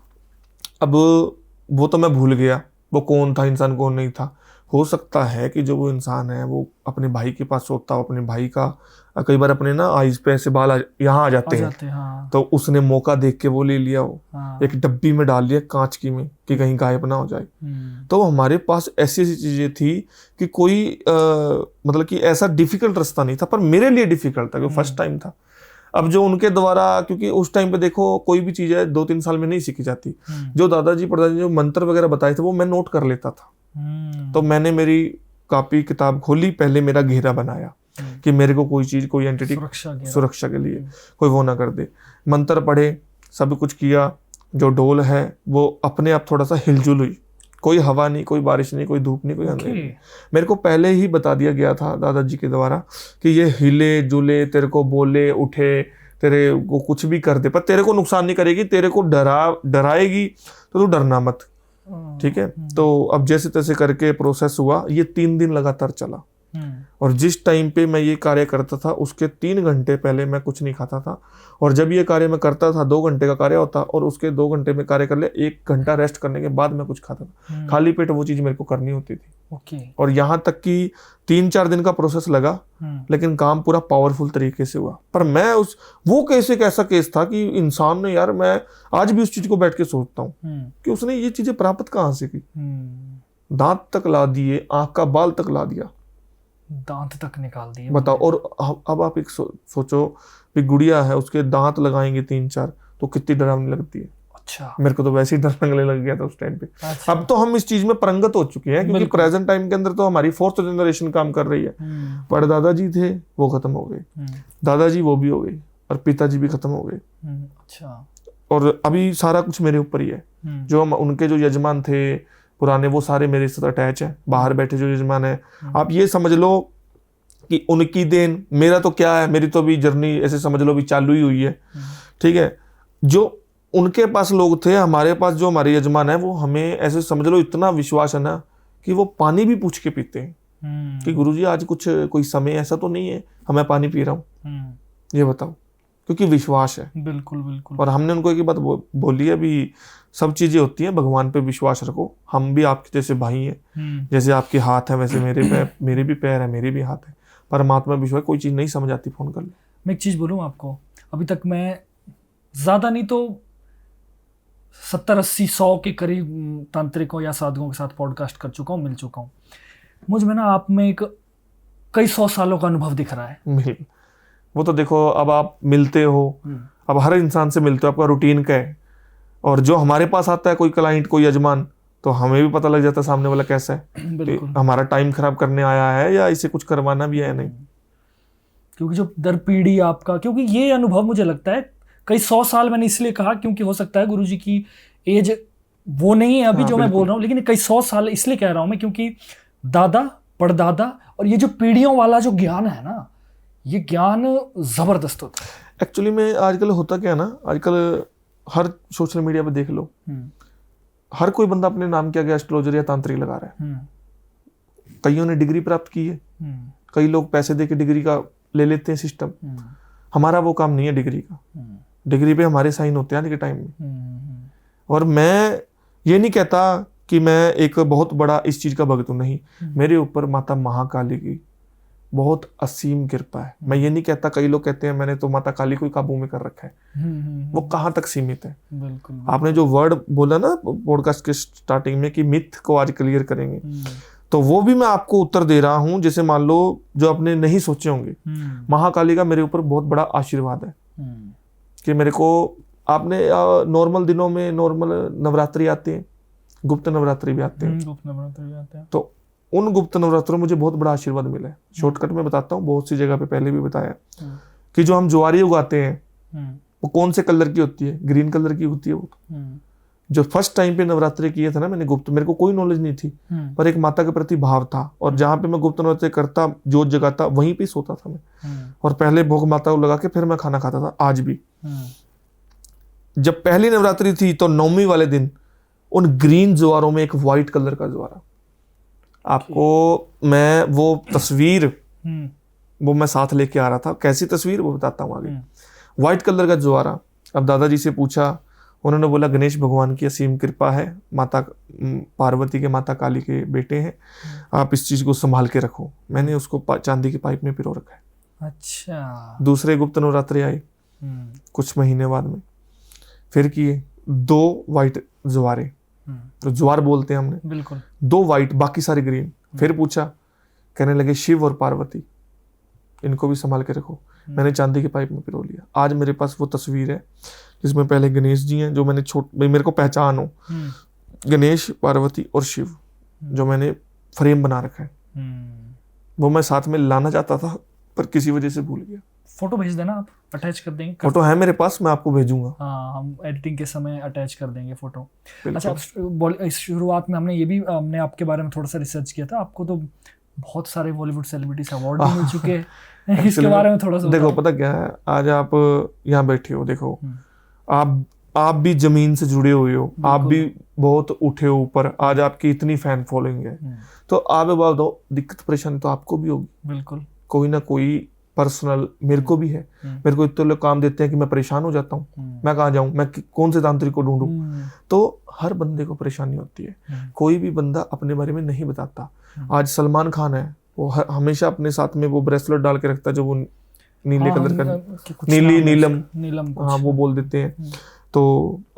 अब वो तो मैं भूल गया वो कौन था इंसान, कौन नहीं था। हो सकता है कि जो वो इंसान है वो अपने भाई के पास सोता हो, अपने भाई का कई बार अपने ना आइस पे ऐसे बाल यहाँ आ जाते हैं। हाँ। तो उसने मौका देख के वो ले लिया हो। हाँ। एक डब्बी में डाल लिया कांच की में कि कहीं गायब ना हो जाए। तो हमारे पास ऐसी ऐसी चीजें थी कि कोई मतलब कि ऐसा डिफिकल्ट रास्ता नहीं था, पर मेरे लिए डिफिकल्ट था क्योंकि फर्स्ट टाइम था। अब जो उनके द्वारा, क्योंकि उस टाइम पे देखो कोई भी चीज है 2-3 साल में नहीं सीखी जाती। जो दादाजी परदादाजी जो मंत्र वगैरह बताए थे वो मैं नोट कर लेता था। तो मैंने मेरी कॉपी किताब खोली, पहले मेरा घेरा बनाया कि मेरे को कोई चीज, कोई एंटिटी सुरक्षा के लिए कोई वो ना कर दे। मंत्र पढ़े, सब कुछ किया। जो डोल है वो अपने आप थोड़ा सा हिलजुल हुई, कोई हवा नहीं, कोई बारिश नहीं, कोई धूप नहीं, कोई अंधेरा नहीं। मेरे को पहले ही बता दिया गया था दादाजी के द्वारा कि ये हिले जुले, तेरे को बोले उठे, तेरे को कुछ भी कर दे, पर तेरे को नुकसान नहीं करेगी, तेरे को डराएगी तो तू डरना मत। ठीक है। तो अब जैसे तैसे करके प्रोसेस हुआ। ये 3 दिन लगातार चला, और जिस टाइम पे मैं ये कार्य करता था उसके 3 घंटे पहले मैं कुछ नहीं खाता था, और जब ये कार्य मैं करता था 2 घंटे का कार्य होता, और उसके 2 घंटे में कार्य कर ले, 1 घंटा रेस्ट करने के बाद मैं कुछ खाता था। खाली पेट वो चीज मेरे को करनी होती थी। और यहाँ तक कि 3-4 दिन का प्रोसेस लगा, लेकिन काम पूरा पावरफुल तरीके से हुआ। पर मैं वो केस एक ऐसा केस था कि इंसान ने, यार मैं आज भी उस चीज को बैठ के सोचता हूँ कि उसने ये चीजें प्राप्त कहाँ से की। दांत तक ला दिए, आंख का बाल तक ला दिया, दांत तक निकाल दिए, बताओ। और अब आप एक सोचो कि गुड़िया है, उसके दांत लगाएंगे 3-4 तो कितनी डरावनी लगती है। अच्छा, मेरे को तो वैसे ही डर लगने लग गया था उस टाइम पे। अच्छा। अब तो हम इस चीज में परंगत हो चुके हैं, क्योंकि प्रेजेंट टाइम के अंदर तो हमारी 4th जनरेशन काम कर रही है। पर दादाजी थे वो खत्म हो गए, दादाजी वो भी हो गए, और पिताजी भी खत्म हो गए। अच्छा। और अभी सारा कुछ मेरे ऊपर ही है। जो उनके जो यजमान थे पुराने, वो सारे मेरे साथ अटैच है। बाहर बैठे जो यजमान है, आप ये समझ लो कि उनकी देन, मेरा तो क्या है, मेरी तो भी जर्नी ऐसे समझ लो भी चालू ही हुई है। ठीक है। जो उनके पास लोग थे, हमारे पास जो हमारे यजमान है, वो हमें ऐसे समझ लो इतना विश्वास है ना कि वो पानी भी पूछ के पीते हैं कि गुरुजी आज कुछ कोई समय ऐसा तो नहीं है हमें पानी पी रहा हूँ, ये बताओ, क्योंकि विश्वास है। बिल्कुल बिल्कुल। और हमने उनको एक बात बोली है, भी सब चीजें होती हैं, भगवान पे विश्वास रखो। हम भी आपके जैसे भाई हैं, जैसे आपके हाथ है वैसे मेरे भी पैर है, मेरे भी हाथ है। परमात्मा विश्वास, कोई चीज नहीं समझ आती फोन कर ले। मैं एक चीज बोलूँ आपको, अभी तक मैं ज्यादा नहीं तो 70-80-100 के करीब तांत्रिकों या साधुओं के साथ पॉडकास्ट कर चुका हूँ, मिल चुका हूँ। मुझ में ना आप में एक कई 100 सालों का अनुभव दिख रहा है। वो तो देखो, अब आप मिलते हो, अब हर इंसान से मिलते हो, आपका रूटीन क्या है, और जो हमारे पास आता है कोई क्लाइंट, कोई यजमान, तो हमें भी पता लग जाता है सामने वाला कैसा है, बिल्कुल। हमारा टाइम खराब करने आया है या इसे कुछ करवाना भी है नहीं। क्योंकि जो दर पीढ़ी आपका, क्योंकि ये अनुभव मुझे लगता है कई 100 साल, मैंने इसलिए कहा क्योंकि हो सकता है गुरुजी की एज वो नहीं है अभी जो मैं बोल रहा हूँ, लेकिन कई 100 साल इसलिए कह रहा हूँ मैं क्योंकि दादा परदादा और ये जो पीढ़ियों वाला जो ज्ञान है ना, ये ज्ञान जबरदस्त होता है। एक्चुअली में आजकल होता क्या है ना, आजकल हर सोशल मीडिया पे देख लो, हर कोई बंदा अपने नाम के आगे एस्ट्रोलॉजर या तांत्रिक लगा रहा है। कईयों ने डिग्री प्राप्त की है, कई लोग पैसे दे के डिग्री का ले लेते हैं सिस्टम। हमारा वो काम नहीं है डिग्री का, डिग्री पे हमारे साइन होते हैं आज के टाइम में। और मैं ये नहीं कहता कि मैं एक बहुत बड़ा इस चीज का भक्त हूं, नहीं, मेरे ऊपर माता महाकाली की बहुत असीम कृपा है। मैं ये नहीं कहता, कई लोग कहते हैं मैंने तो माता काली को ही काबू में कर रखा है, वो कहाँ तक सीमित है। बिल्कुल। आपने जो वर्ड बोला ना पॉडकास्ट के स्टार्टिंग में कि मिथ को आज क्लियर करेंगे, तो वो भी मैं आपको उत्तर दे रहा हूं। जैसे मान लो जो आपने नहीं सोचे होंगे, महाकाली का मेरे ऊपर बहुत बड़ा आशीर्वाद है कि मेरे को, आपने नॉर्मल दिनों में नॉर्मल नवरात्रि आते हैं, गुप्त नवरात्रि भी आते हैं, तो उन गुप्त नवरात्रों में मुझे बहुत बड़ा आशीर्वाद मिला है। शॉर्टकट में बताता हूँ, बहुत सी जगह पे पहले भी बताया कि जो हम ज्वारी उगाते हैं वो कौन से कलर की होती है, ग्रीन कलर की होती है। वो जो फर्स्ट टाइम पे नवरात्रि किए थे ना मैंने गुप्त, मेरे को कोई नॉलेज नहीं थी, पर एक माता के प्रति भाव था, और जहाँ पे मैं गुप्त नवरात्रि करता, जोत जगाता, वहीं पे सोता था मैं, और पहले भोग माता को लगा के फिर मैं खाना खाता था। आज भी जब पहली नवरात्रि थी तो 9वीं वाले दिन उन ग्रीन ज्वारों में एक व्हाइट कलर का ज्वारा, आपको मैं वो तस्वीर वो मैं साथ लेके आ रहा था, कैसी तस्वीर वो बताता हूँ आगे। व्हाइट कलर का ज्वारा। अब दादाजी से पूछा, उन्होंने बोला गणेश भगवान की असीम कृपा है, माता पार्वती के, माता काली के बेटे हैं, आप इस चीज को संभाल के रखो। मैंने उसको चांदी की पाइप में पिरो रखा है। अच्छा। दूसरे गुप्त नवरात्रि आए कुछ महीने बाद में, फिर किए 2 व्हाइट ज्वारे, तो ज्वार बोलते हैं हमने, बिल्कुल 2 व्हाइट बाकी सारे ग्रीन। फिर पूछा, कहने लगे शिव और पार्वती इनको भी संभाल के रखो। मैंने चांदी की पाइप में पिरो लिया। आज मेरे पास वो तस्वीर है जिसमें पहले गणेश जी हैं, जो मैंने मेरे को पहचान हो, गणेश, पार्वती और शिव, जो मैंने फ्रेम बना रखा है। वो मैं साथ में लाना चाहता था पर किसी वजह से भूल गया। फोटो भेज देना, आप अटैच कर देंगे। फोटो है मेरे पास, मैं आपको भेजूंगा। हाँ, हम एडिटिंग के समय अटैच कर देंगे फोटो। अच्छा, इस शुरुआत में हमने आपके बारे में थोड़ा सा रिसर्च किया था। आपको तो बहुत सारे बॉलीवुड सेलिब्रिटीज अवार्ड भी मिल चुके हैं। इसके बारे में थोड़ा सा देखो, पता क्या है, आज आप यहाँ बैठे हो, देखो आप भी जमीन से जुड़े हुए हो, आप भी बहुत उठे हो ऊपर, आज आपकी इतनी फैन फॉलोइंग है, तो आप बात दो, दिक्कत परेशानी तो आपको भी होगी। बिल्कुल, कोई ना कोई पर्सनल मेरे को भी है। मेरे को इतने लोग काम देते हैं कि मैं परेशान हो जाता हूँ, मैं कहाँ जाऊँ, मैं कौन से तांत्रिक को ढूंढूं। तो हर बंदे को परेशानी होती है, कोई भी बंदा अपने बारे में नहीं बताता। आज सलमान खान है, वो हमेशा अपने साथ में वो ब्रेसलेट डाल के रखता है, जो वो नीले कलर का, नीलम, हाँ वो बोल देते हैं। तो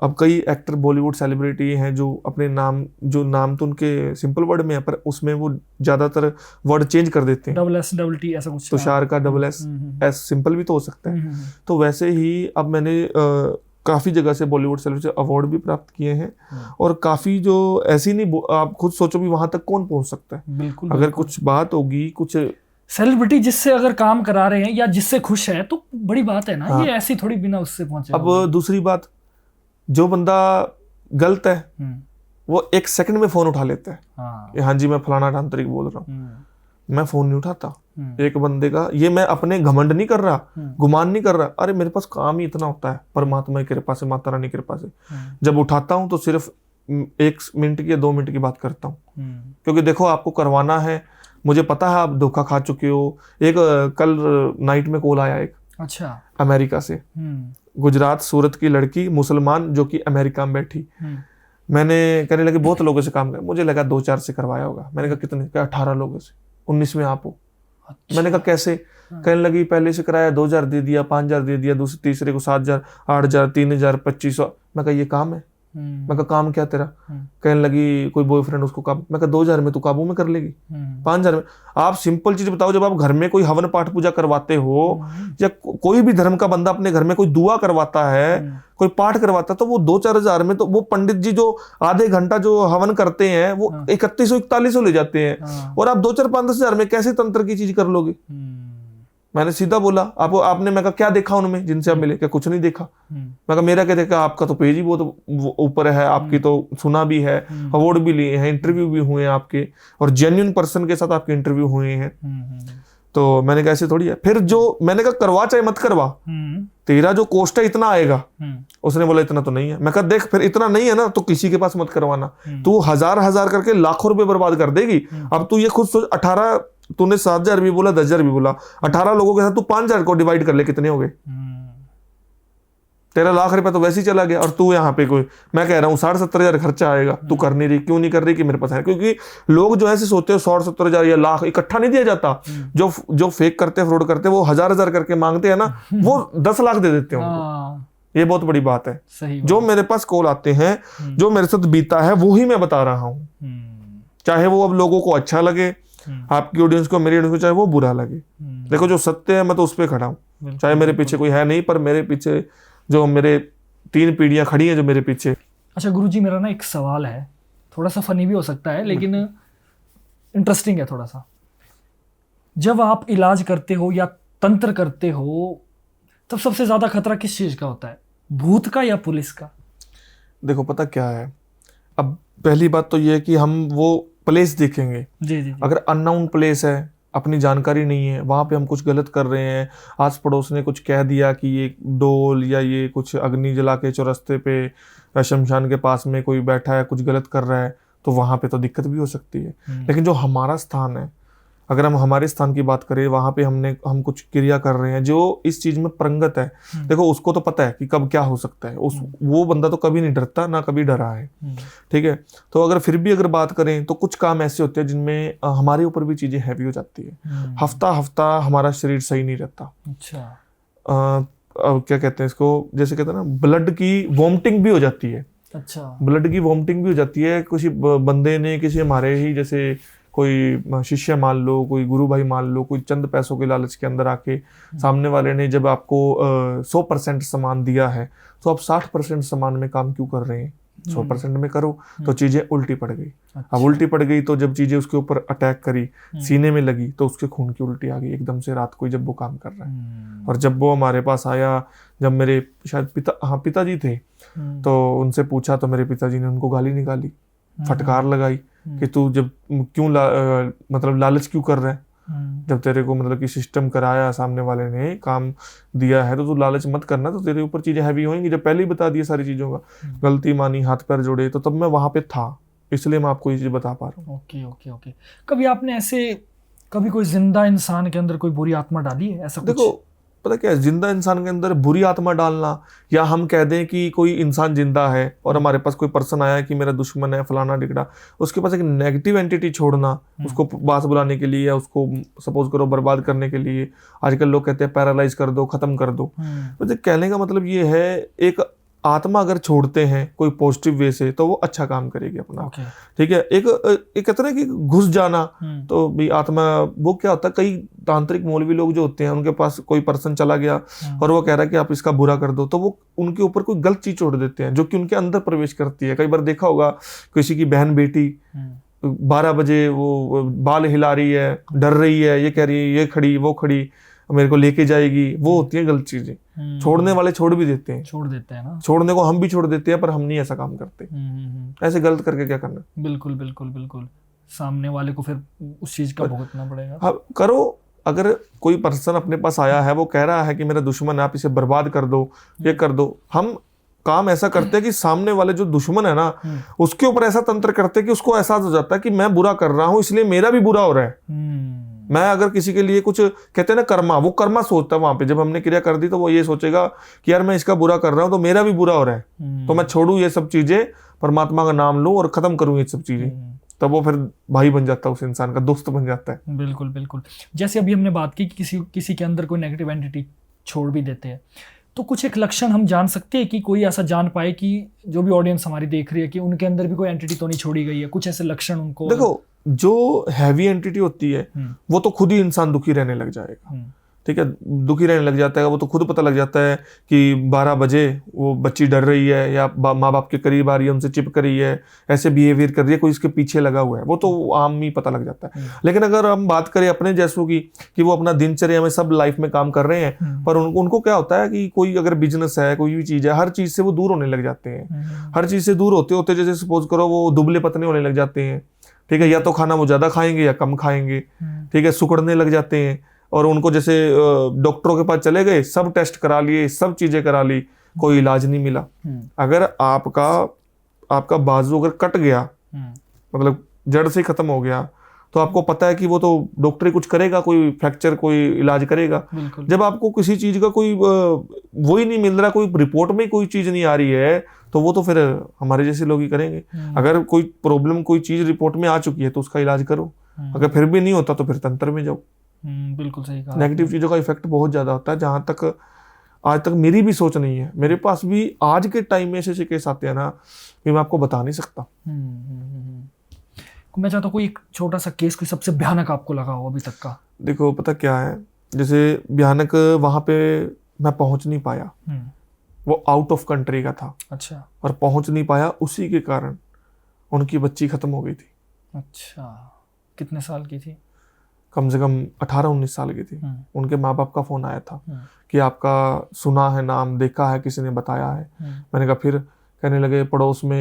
अब कई एक्टर बॉलीवुड सेलिब्रिटी हैं जो अपने नाम तो उनके सिंपल वर्ड में है, पर उसमें वो ज्यादातर वर्ड चेंज कर देते हैं, $T ऐसा कुछ, तुषार का $S सिंपल भी तो हो सकता है। तो वैसे ही अब मैंने काफी जगह से बॉलीवुड सेलिब्रिटी अवार्ड भी प्राप्त किए हैं, और काफी जो ऐसी नहीं, आप खुद सोचो भी वहां तक कौन पहुंच सकता है। बिल्कुल, अगर कुछ बात होगी, कुछ सेलिब्रिटी जिससे अगर काम करा रहे हैं या जिससे खुश है तो बड़ी बात है ना। हाँ। ये ऐसी थोड़ी बिना उससे पहुंचे। अब दूसरी बात, जो बंदा गलत है वो 1 सेकंड में फोन उठा लेता है। हाँ जी, मैं फलाना तांत्रिक बोल रहा हूँ, मैं फोन नहीं उठाता एक बंदे का। ये मैं अपने घमंड नहीं कर रहा, गुमान नहीं कर रहा, अरे मेरे पास काम ही इतना होता है परमात्मा की कृपा से, माता रानी की कृपा से। जब उठाता हूँ तो सिर्फ 1 मिनट की या 2 मिनट की बात करता हूँ, क्योंकि देखो आपको करवाना है, मुझे पता है आप धोखा खा चुके हो। एक कल नाइट में कॉल आया, एक अच्छा अमेरिका से, गुजरात सूरत की लड़की, मुसलमान, जो कि अमेरिका में बैठी। मैंने कहने लगे बहुत लोगों से काम कर, मुझे लगा 2-4 से करवाया होगा। मैंने कहा कितने? क्या 18 लोगों से, 19 में आप हो। अच्छा। मैंने कहा कैसे? कहने लगी पहले से कराया 2,000 दे दिया, 5,000 दे दिया, तीसरे को 7,000, 8,000, 3,000, 2,500। मैं कहा ये काम है? मैं कहा काम क्या तेरा? कहने लगी कोई बॉयफ्रेंड उसको काबू। मैं कहा 2000 में तू काबू में कर लेगी? 5000 में? आप सिंपल चीज बताओ, जब आप घर में कोई हवन पाठ पूजा करवाते हो या कोई भी धर्म का बंदा अपने घर में कोई दुआ करवाता है, कोई पाठ करवाता है, तो वो 2-4 हजार में तो वो पंडित जी जो आधे घंटा जो हवन करते हैं वो 3100-4100 ले जाते हैं, और आप 2-4-5-10 हजार में कैसे तंत्र की चीज कर लोगे? मैंने सीधा बोला आपने, मैं कहा क्या देखा उनमें जिनसे आप मिले? क्या कुछ नहीं देखा? मैं कहा मेरा क्या देखा? आपका तो पेज ही बहुत ऊपर है, आपकी तो सुना भी है, अवार्ड भी लिए हैं, इंटरव्यू भी हुए हैं आपके, और जेन्युइन पर्सन के साथ आपके इंटरव्यू हुए हैं। तो मैंने कहा ऐसे थोड़ी है। फिर जो मैंने कहा करवा चाहे मत करवा, तेरा जो कोस्ट है इतना आएगा। उसने बोला इतना तो नहीं है। मैं कहा देख फिर इतना नहीं है ना तो किसी के पास मत करवाना, तू हजार करके लाखों रुपए बर्बाद कर देगी। अब तू ये खुद सोच, 18 तूने 7000 भी बोला, 10,000 भी बोला, 18 लोगों के साथ तू 5000 को डिवाइड कर ले, कितने हो गए? तेरा लाख रुपया तो वैसे ही चला गया। और तू यहाँ पे कोई, मैं कह रहा हूँ 60-70 खर्चा आएगा, तू कर नहीं रही। क्यों नहीं कर रही? कि मेरे पास है। क्योंकि लोग जो ऐसे सोचते हैं 60-70 या लाख इकट्ठा नहीं दिया जाता। जो फेक करते हैं, फ्रॉड करते हैं, वो हजार करके मांगते हैं ना, वो 10 लाख दे देते हैं उनको। ये बहुत बड़ी बात है। जो मेरे पास कॉल आते हैं, जो मेरे साथ बीता है, वो ही मैं बता रहा हूँ। चाहे वो अब लोगों को अच्छा लगे, आपकी ऑडियंस को, मेरी ऑडियंस को चाहे वो बुरा लगे। देखो जो सत्य है मैं तो उस पर खड़ा हूँ, चाहे मेरे पीछे कोई है नहीं, पर मेरे पीछे जो मेरे 3 पीढ़ियां खड़ी हैं जो मेरे पीछे। अच्छा गुरुजी, मेरा ना एक सवाल है, थोड़ा सा फनी भी हो सकता है लेकिन इंटरेस्टिंग है थोड़ा सा। जब आप इलाज करते हो या तंत्र करते हो, तब सबसे ज्यादा खतरा किस चीज का होता है, भूत का या पुलिस का? देखो पता क्या है, अब पहली बात तो ये है कि हम वो प्लेस देखेंगे। जी। अगर अननोन प्लेस है, अपनी जानकारी नहीं है, वहां पे हम कुछ गलत कर रहे हैं, आस पड़ोस ने कुछ कह दिया कि ये डोल या ये कुछ अग्नि जला के चौरस्ते पे या शमशान के पास में कोई बैठा है, कुछ गलत कर रहा है, तो वहां पे तो दिक्कत भी हो सकती है। लेकिन जो हमारा स्थान है, अगर हम हमारे स्थान की बात करें, वहां पे हम कुछ क्रिया कर रहे हैं जो इस चीज में प्रंगत है, देखो उसको तो पता है कि कब क्या हो सकता है। वो बंदा तो कभी नहीं डरता, ना कभी डरा है। ठीक है, तो अगर फिर भी अगर बात करें तो कुछ काम ऐसे होते हैं जिनमें हमारे ऊपर भी चीजें हैवी हो जाती है। हफ्ता हमारा शरीर सही नहीं रहता। अच्छा, क्या कहते हैं इसको, जैसे कहते हैं ना, ब्लड की वॉमिटिंग भी हो जाती है। अच्छा, ब्लड की वॉमिटिंग भी हो जाती है। किसी बंदे ने, किसी हमारे ही जैसे कोई शिष्य मान लो, कोई गुरु भाई मान लो, कोई चंद पैसों के लालच के अंदर आके सामने वाले ने जब आपको 100% सामान दिया है, तो आप 60% सामान में काम क्यों कर रहे हैं? 100% में करो। तो चीजें उल्टी पड़ गई। अब उल्टी पड़ गई तो जब चीजें उसके ऊपर अटैक करी, सीने में लगी, तो उसके खून की उल्टी आ गई एकदम से रात को जब वो काम कर रहा है। और जब वो हमारे पास आया, जब मेरे शायद पिताजी थे, तो उनसे पूछा तो मेरे पिताजी ने उनको गाली निकाली, फटकार लगाई कि तू जब क्यों मतलब लालच क्यों कर रहा है? जब तेरे को मतलब कि सिस्टम कराया, सामने वाले ने काम दिया है, तो तू लालच मत करना, तो तेरे ऊपर चीजें हैवी होंगी। जब पहले ही बता दिया सारी चीजों का, गलती मानी, हाथ पैर जोड़े, तो तब मैं वहां पे था, इसलिए मैं आपको ये चीज बता पा रहा हूँ। ओके। कभी आपने ऐसे, कभी कोई जिंदा इंसान के अंदर कोई बुरी आत्मा डाली है? ऐसा देखो पता क्या है, जिंदा इंसान के अंदर बुरी आत्मा डालना, या हम कह दें कि कोई इंसान जिंदा है और हमारे पास कोई पर्सन आया कि मेरा दुश्मन है फलाना डिगड़ा, उसके पास एक नेगेटिव एंटिटी छोड़ना, उसको पास बुलाने के लिए या उसको सपोज करो बर्बाद करने के लिए, आजकल लोग कहते हैं पैरालाइज कर दो, खत्म कर दो। तो कहने का मतलब ये है, एक आत्मा अगर छोड़ते हैं कोई पॉजिटिव वे से, तो वो अच्छा काम करेगी अपना। ठीक है, एक कहते हैं कि घुस जाना, तो भी आत्मा, वो क्या होता है, कई तांत्रिक मौलवी लोग जो होते हैं, उनके पास कोई पर्सन चला गया और वो कह रहा है कि आप इसका बुरा कर दो, तो वो उनके ऊपर कोई गलत चीज छोड़ देते हैं जो कि उनके अंदर प्रवेश करती है। कई बार देखा होगा, किसी की बहन बेटी 12 बजे वो बाल हिला रही है, डर रही है, ये कह रही है ये खड़ी वो खड़ी मेरे को लेके जाएगी, वो होती है गलत चीजें। छोड़ने वाले छोड़ भी देते हैं, छोड़ देते हैं ना, छोड़ने को हम भी छोड़ देते हैं, पर हम नहीं ऐसा काम करते। ऐसे गलत करके क्या करना? बिल्कुल, सामने वाले को फिर उस चीज का भुगतना पड़ेगा। हाँ करो। अगर कोई पर्सन अपने पास आया है, वो कह रहा है कि मेरा दुश्मन है, आप इसे बर्बाद कर दो, ये कर दो, हम काम ऐसा करते हैं कि सामने वाले जो दुश्मन है ना, उसके ऊपर ऐसा तंत्र करते हैं कि उसको एहसास हो जाता है कि मैं बुरा कर रहा हूं, इसलिए मेरा भी बुरा हो रहा है। मैं अगर किसी के लिए कुछ कहते हैं ना कर्मा, वो कर्मा सोचता है वहां पे, जब हमने क्रिया कर दी तो वो ये सोचेगा कि यार मैं इसका बुरा कर रहा हूं तो मेरा भी बुरा हो रहा है, तो मैं छोड़ू ये सब चीजें, परमात्मा का नाम लूं और खत्म करूं ये सब चीजें। तब वो फिर भाई बन जाता है, उस इंसान का दोस्त बन जाता है। बिल्कुल। जैसे अभी हमने बात की कि किसी के अंदर कोई नेगेटिव एंटिटी छोड़ भी देते हैं, तो कुछ एक लक्षण हम जान सकते हैं कि कोई ऐसा जान पाए कि जो भी ऑडियंस हमारी देख रही है कि उनके अंदर भी कोई एंटिटी तो नहीं छोड़ी गई है, कुछ ऐसे लक्षण उनको? देखो, जो हैवी एंटिटी होती है वो तो खुद ही इंसान दुखी रहने लग जाएगा, ठीक है, दुखी रहने लग जाता है। वो तो खुद पता लग जाता है कि 12 बजे वो बच्ची डर रही है या माँ बाप के करीब आ रही है, उनसे चिपक रही है, ऐसे बिहेवियर कर रही है, कोई इसके पीछे लगा हुआ है, वो तो आम ही पता लग जाता है। लेकिन अगर हम बात करें अपने जैसों की कि वो अपना दिनचर्या में सब लाइफ में काम कर रहे हैं, पर उनको क्या होता है कि कोई अगर बिजनेस है, कोई भी चीज है, हर चीज से वो दूर होने लग जाते हैं। हर चीज से दूर होते होते जैसे सपोज करो वो दुबले पतले होने लग जाते हैं, ठीक है, या तो खाना वो ज्यादा खाएंगे या कम खाएंगे, ठीक है, सुकड़ने लग जाते हैं। और उनको जैसे डॉक्टरों के पास चले गए, सब टेस्ट करा लिए, सब चीजें करा ली, कोई इलाज नहीं मिला। अगर आपका बाजू अगर कट गया, मतलब जड़ से खत्म हो गया, तो आपको पता है कि वो तो डॉक्टर ही कुछ करेगा, कोई फ्रैक्चर कोई इलाज करेगा। जब आपको किसी चीज का कोई वो ही नहीं मिल रहा, कोई रिपोर्ट में कोई चीज नहीं आ रही है, तो वो तो फिर हमारे जैसे लोग ही करेंगे। अगर कोई प्रॉब्लम, कोई चीज रिपोर्ट में आ चुकी है तो उसका इलाज करो, अगर फिर भी नहीं होता तो फिर तंत्र में जाओ। बिल्कुल सही कहा। नेगेटिव चीजों का इफेक्ट बहुत ज्यादा होता है। जहां तक आज तक मेरी भी सोच नहीं है, मेरे पास भी आज के टाइम में ऐसे केस आते हैं ना कि मैं आपको बता नहीं सकता। मैं चाहता हूँ कोई एक छोटा सा केस, कोई सबसे भयानक आपको लगा हो अभी तक का। देखो पता क्या है, जैसे भयानक वहां पे मैं पहुंच नहीं पाया, वो आउट ऑफ कंट्री का था। अच्छा। और पहुंच नहीं पाया, उसी के कारण उनकी बच्ची खत्म हो गई थी। अच्छा, कितने साल की थी? कम से कम 18-19 साल की थी। उनके माँ बाप का फोन आया था कि आपका सुना है नाम, देखा है, किसी ने बताया है। मैंने कहा फिर? कहने लगे पड़ोस में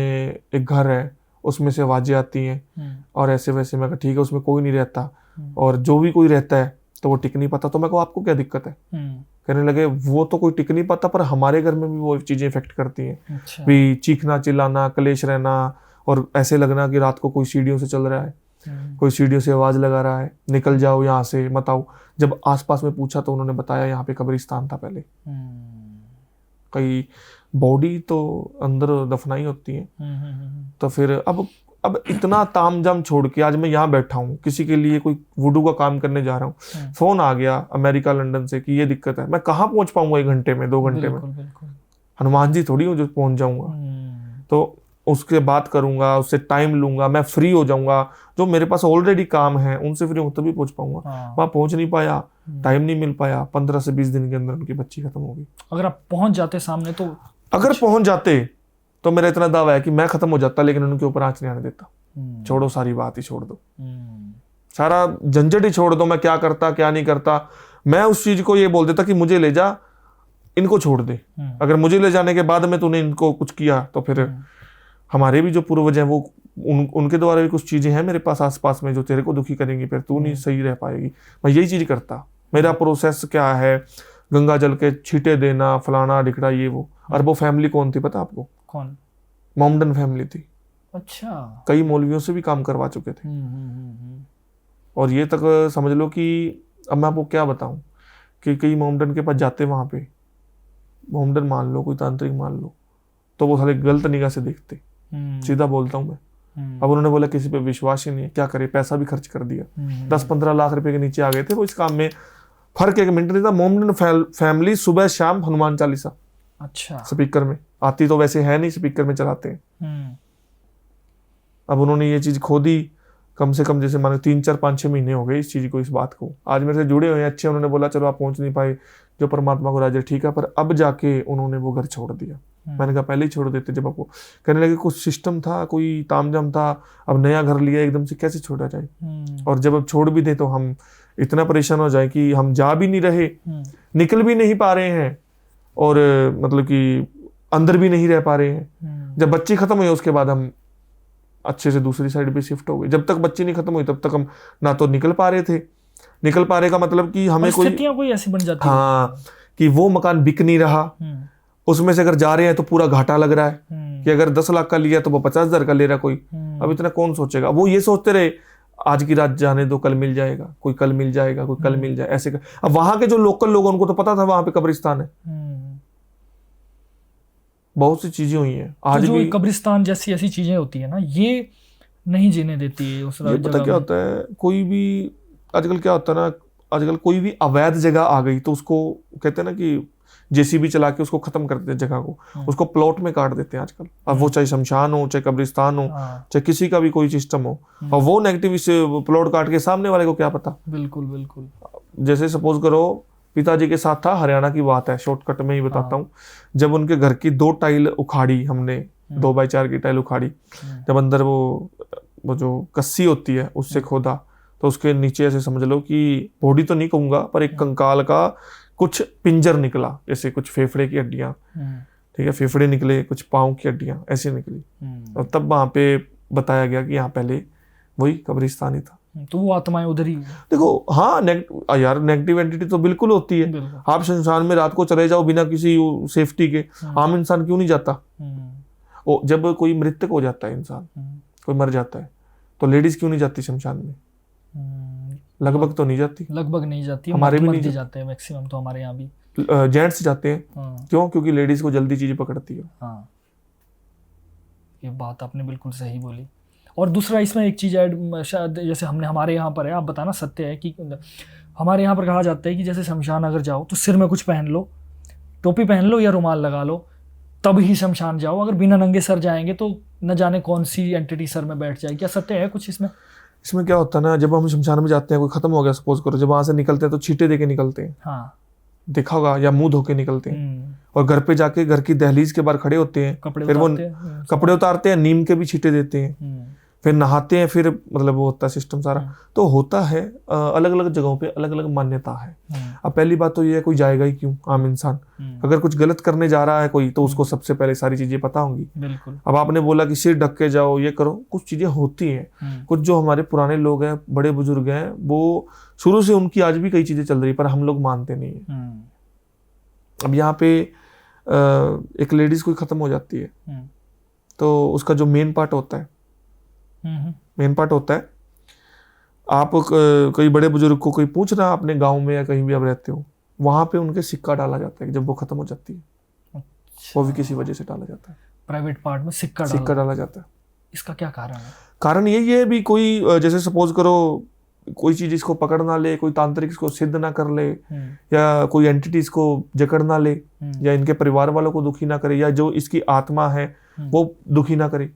एक घर है, उसमें से आवाजें आती हैं और ऐसे वैसे। मैं कहा ठीक है, उसमें कोई नहीं रहता, और जो भी कोई रहता है तो वो टिक नहीं पाता। तो मैं कहा आपको क्या दिक्कत है? कहने लगे वो तो कोई टिक नहीं पाता, पर हमारे घर में भी वो चीजें इफेक्ट करती हैं। अच्छा। भी चीखना, चिल्लाना, कलेश रहना, और ऐसे लगना कि रात को कोई सीढ़ियों से चल रहा है, कोई सीढ़ियों से आवाज लगा रहा है, निकल जाओ यहाँ से, मत आओ। जब आसपास में पूछा तो उन्होंने बताया यहाँ पे कब्रिस्तान था पहले, कई बॉडी तो अंदर दफनाई होती है। तो फिर अब इतना तामझाम छोड़ के आज मैं यहाँ बैठा हूँ, किसी के लिए कोई वुडू का काम करने जा रहा हूँ, फोन आ गया अमेरिका लंदन से कि ये दिक्कत है। मैं कहाँ पहुंच पाऊंगा 1 घंटे में, 2 घंटे में? हनुमान जी थोड़ी हूँ जो पहुंच जाऊंगा। तो उसके बात करूंगा, उससे टाइम लूंगा, मैं फ्री हो जाऊंगा, जो मेरे पास ऑलरेडी काम है उनसे फ्री हूँ तभी पहुंच पाऊंगा। वहां पहुंच नहीं पाया, टाइम नहीं मिल पाया, 15 से 20 दिन के अंदर उनकी बच्ची खत्म हो गई। अगर आप पहुंच जाते सामने तो? अगर पहुंच जाते तो मेरा इतना दावा है कि मैं खत्म हो जाता, लेकिन उनके ऊपर आंच नहीं आने देता। छोड़ो, सारी बात ही छोड़ दो, सारा झंझट ही छोड़ दो। मैं क्या करता क्या नहीं करता, मैं उस चीज को ये बोल देता कि मुझे ले जा, इनको छोड़ दे। अगर मुझे ले जाने के बाद में तूने इनको कुछ किया तो फिर हमारे भी जो पूर्वज हैं वो उनके द्वारा भी कुछ चीजें हैं मेरे पास आसपास में जो तेरे को दुखी करेंगी, फिर तू नहीं सही रह पाएगी। मैं यही चीज करता। मेरा प्रोसेस क्या है, गंगा जल के छींटे देना, फलाना ढिकड़ा, ये वो। और वो फैमिली कौन थी पता आपको? कौन? मोमडन फैमिली थी। अच्छा। कई मौलवियों से भी काम करवा चुके थे। और ये तक समझ लो कि अब मैं आपको क्या बताऊं कि कई मोमडन के पास जाते, वहां पे मोमडन मान लो, कोई तांत्रिक मान लो, तो वो साले गलत निगाह से देखते। सीधा बोलता हूं मैं। अब उन्होंने बोला किसी पे विश्वास ही नहीं है, क्या करे, पैसा भी खर्च कर दिया, 10-15 लाख रुपए के नीचे आ गए थे वो इस काम में। फर्क 1 मिनट नहीं था। मोमडन फैमिली सुबह शाम हनुमान चालीसा, अच्छा, स्पीकर में आती तो वैसे है नहीं, स्पीकर में चलाते हैं। अब उन्होंने ये चीज खोदी, कम से कम जैसे मानो 3, 4, 5, 6 महीने हो गए इस चीज को, इस बात को। आज मेरे से जुड़े हुए हैं अच्छे। उन्होंने बोला चलो आप पहुंच नहीं पाए, जो परमात्मा को राजा, ठीक है, पर अब जाके उन्होंने वो घर छोड़ दिया। मैंने कहा पहले ही छोड़ देते जब आपको। कहने लगे कुछ सिस्टम था, कोई तामझाम था, अब नया घर लिया एकदम से, कैसे छोड़ा जाए? और जब अब छोड़ भी दे तो हम इतना परेशान हो जाए कि हम जा भी नहीं रहे, निकल भी नहीं पा रहे हैं, और मतलब कि अंदर भी नहीं रह पा रहे हैं। जब बच्ची खत्म हुई उसके बाद हम अच्छे से दूसरी साइड पे शिफ्ट हो गए। जब तक बच्ची नहीं खत्म हुई तब तक हम ना तो निकल पा रहे थे। निकल पा रहे का मतलब कि हमें कोई ऐसी बन जाती है, हाँ, कि वो मकान बिक नहीं रहा, उसमें से अगर जा रहे हैं तो पूरा घाटा लग रहा है कि अगर 10 लाख का लिया तो वो 50,000 का ले रहा कोई। अब इतना कौन सोचेगा? वो ये सोचते रहे आज की रात जाने दो, कल मिल जाएगा, कोई कल मिल जाएगा, कोई कल मिल जाए, ऐसे अब वहां के जो लोकल लोग उनको तो पता था वहां पे कब्रिस्तान है। बहुत सी चीजें हुई हैं आज तो जो भी। कब्रिस्तान जैसी ऐसी चीजें होती है ना, ये नहीं जीने देती है उस ये पता क्या होता है, कोई भी आजकल क्या होता है ना, आजकल कोई भी अवैध जगह आ गई तो उसको कहते हैं ना कि जेसीबी चला के उसको खत्म कर देते हैं जगह को, उसको प्लॉट में काट देते हैं आजकल। अब वो चाहे शमशान हो, चाहे कब्रिस्तान हो, चाहे किसी का भी कोई सिस्टम हो, और वो नेगेटिव इस प्लॉट काट के सामने वाले को क्या पता। बिल्कुल बिल्कुल। जैसे सपोज करो पिताजी के साथ था, हरियाणा की बात है, शॉर्टकट में ही बताता हूँ। जब उनके घर की 2 टाइल उखाड़ी हमने, 2x4 की टाइल उखाड़ी, जब अंदर वो जो कस्सी होती है उससे खोदा, तो उसके नीचे ऐसे समझ लो कि बॉडी तो नहीं कहूंगा, पर एक कंकाल का कुछ पिंजर निकला, जैसे कुछ फेफड़े की हड्डियां, ठीक है, फेफड़े निकले, कुछ पाँव की हड्डियां ऐसी निकली। और तब वहां पे बताया गया कि यहाँ पहले वही कब्रिस्तान ही था। तो वो आत्माएं उधर ही। देखो हाँ, यार नेगेटिव एंटिटी तो बिल्कुल होती है। आप शमशान में रात को चले जाओ बिना किसी सेफ्टी के, आम इंसान क्यों नहीं जाता? जब कोई मृतक हो जाता है इंसान, कोई मर जाता है, तो लेडीज क्यों नहीं जाती शमशान में? लगभग तो नहीं जाती, लगभग नहीं जाती, हमारे भी नहीं जाते हैं मैक्सिमम, तो हमारे यहाँ भी जेंट्स जाते हैं। क्यों? क्योंकि लेडीज को जल्दी चीजें पकड़ती है। हाँ, ये बात आपने बिल्कुल सही बोली। और दूसरा इसमें एक चीज़ ऐड, शायद जैसे हमारे यहाँ पर है, आप बताना सत्य है कि हमारे यहाँ पर कहा जाता है कि जैसे शमशान अगर जाओ तो सिर में कुछ पहन लो, टोपी पहन लो या रुमाल लगा लो, तब ही शमशान जाओ। अगर बिना नंगे सर जाएंगे तो न जाने कौन सी एंटिटी सर में बैठ जाए। क्या सत्य है कुछ इसमें? इसमें क्या होता है ना, जब हम शमशान में जाते हैं, कोई खत्म हो गया सपोज करो, जब वहां से निकलते हैं तो छींटे दे के निकलते हैं। हाँ, देखा होगा, या मुंह धो के निकलते हैं। और घर पे जाके घर की दहलीज के बाहर खड़े होते हैं, फिर वो कपड़े उतारते हैं, नीम के भी छींटे देते हैं, फिर नहाते हैं, फिर मतलब वो होता है सिस्टम सारा। तो होता है, अलग अलग जगहों पे अलग अलग मान्यता है। अब पहली बात तो ये है, कोई जाएगा ही क्यों आम इंसान? अगर कुछ गलत करने जा रहा है कोई, तो उसको सबसे पहले सारी चीजें पता होंगी। बिल्कुल। अब आपने बोला कि सिर ढक के जाओ, ये करो, कुछ चीजें होती हैं। कुछ जो हमारे पुराने लोग हैं, बड़े बुजुर्ग हैं, वो शुरू से उनकी आज भी कई चीजें चल रही, पर हम लोग मानते नहीं है। अब यहाँ पे एक लेडीज कोई खत्म हो जाती है, तो उसका जो मेन पार्ट होता है, आप कई बड़े बुजुर्ग को कोई पूछ रहा, अपने गांव में या कहीं भी आप रहते हो, वहां पे उनके सिक्का डाला जाता है जब वो खत्म हो जाती है। अच्छा। वो भी किसी वजह से डाला जाता है, प्राइवेट पार्ट में सिक्का डाला जाता है। इसका क्या कारण है? कारण यही है भी, कोई जैसे सपोज करो कोई चीज इसको पकड़ ना ले, कोई तांत्रिक इसको सिद्ध ना कर ले, या कोई एंटिटी इसको जकड़ ना ले, या इनके परिवार वालों को दुखी ना करे, या जो इसकी आत्मा है वो दुखी ना करे।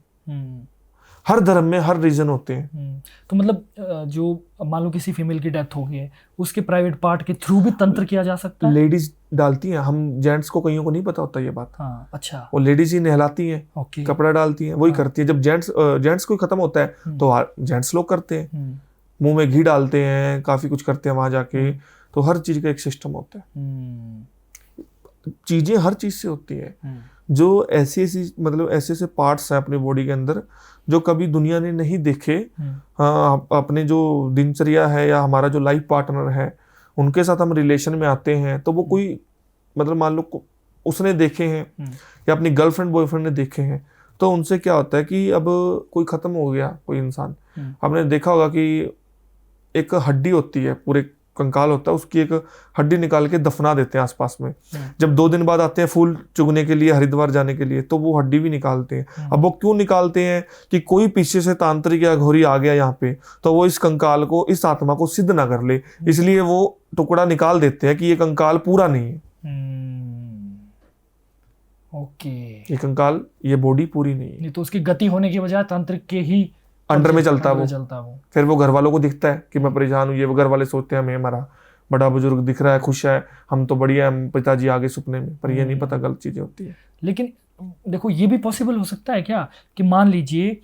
हर धर्म में हर रीजन होते हैं। तो मतलब जो मान लो किसी फीमेल की डेथ हो गई है, उसके प्राइवेट पार्ट के थ्रू भी तंत्र किया जा सकता है? लेडीज डालती हैं, हम जेंट्स को कईयों को नहीं पता होता ये बात। हाँ, अच्छा। वो लेडीज ही नहलाती हैं, कपड़ा डालती हैं, वही करती है। जब जेंट्स कोई खत्म होता है तो जेंट्स लोग करते हैं, मुंह में घी डालते हैं, काफी कुछ करते हैं वहां जाके। तो हर चीज का एक सिस्टम होता है, चीजें हर चीज से होती है। जो ऐसी मतलब ऐसे पार्ट्स हैं अपने बॉडी के अंदर जो कभी दुनिया ने नहीं देखे, अपने जो दिनचर्या है या हमारा जो लाइफ पार्टनर है उनके साथ हम रिलेशन में आते हैं, तो वो कोई मतलब मान लो उसने देखे हैं या अपनी गर्लफ्रेंड बॉयफ्रेंड ने देखे हैं, तो उनसे क्या होता है कि अब कोई खत्म हो गया कोई इंसान, आपने देखा होगा कि एक हड्डी होती है, पूरे कंकाल होता है, उसकी एक हड्डी निकाल के दफना देते हैं आसपास में। जब 2 दिन बाद आते हैं फूल चुगने के लिए, हरिद्वार जाने के लिए, तो वो हड्डी भी निकालते हैं। अब वो क्यों निकालते हैं कि कोई पीछे से तांत्रिक या घोरी आ गया यहाँ पे, तो वो इस कंकाल को, इस आत्मा को सिद्ध ना कर ले, इसलिए वो टुकड़ा निकाल देते हैं कि ये कंकाल पूरा नहीं है। ओके, ये कंकाल, ये बॉडी पूरी नहीं है, तो उसकी गति होने की बजाय तांत्रिक के ही अंडर में चलता वो। फिर वो घर वालों को दिखता है कि मैं परेशान हूँ, ये वो घर वाले सोचते हैं मैं मरा, बड़ा बुजुर्ग दिख रहा है, खुश है, हम तो बढ़िया है, पिताजी आगे सपने में, पर ये नहीं पता गलत चीजें होती है। लेकिन देखो ये भी पॉसिबल हो सकता है क्या कि मान लीजिए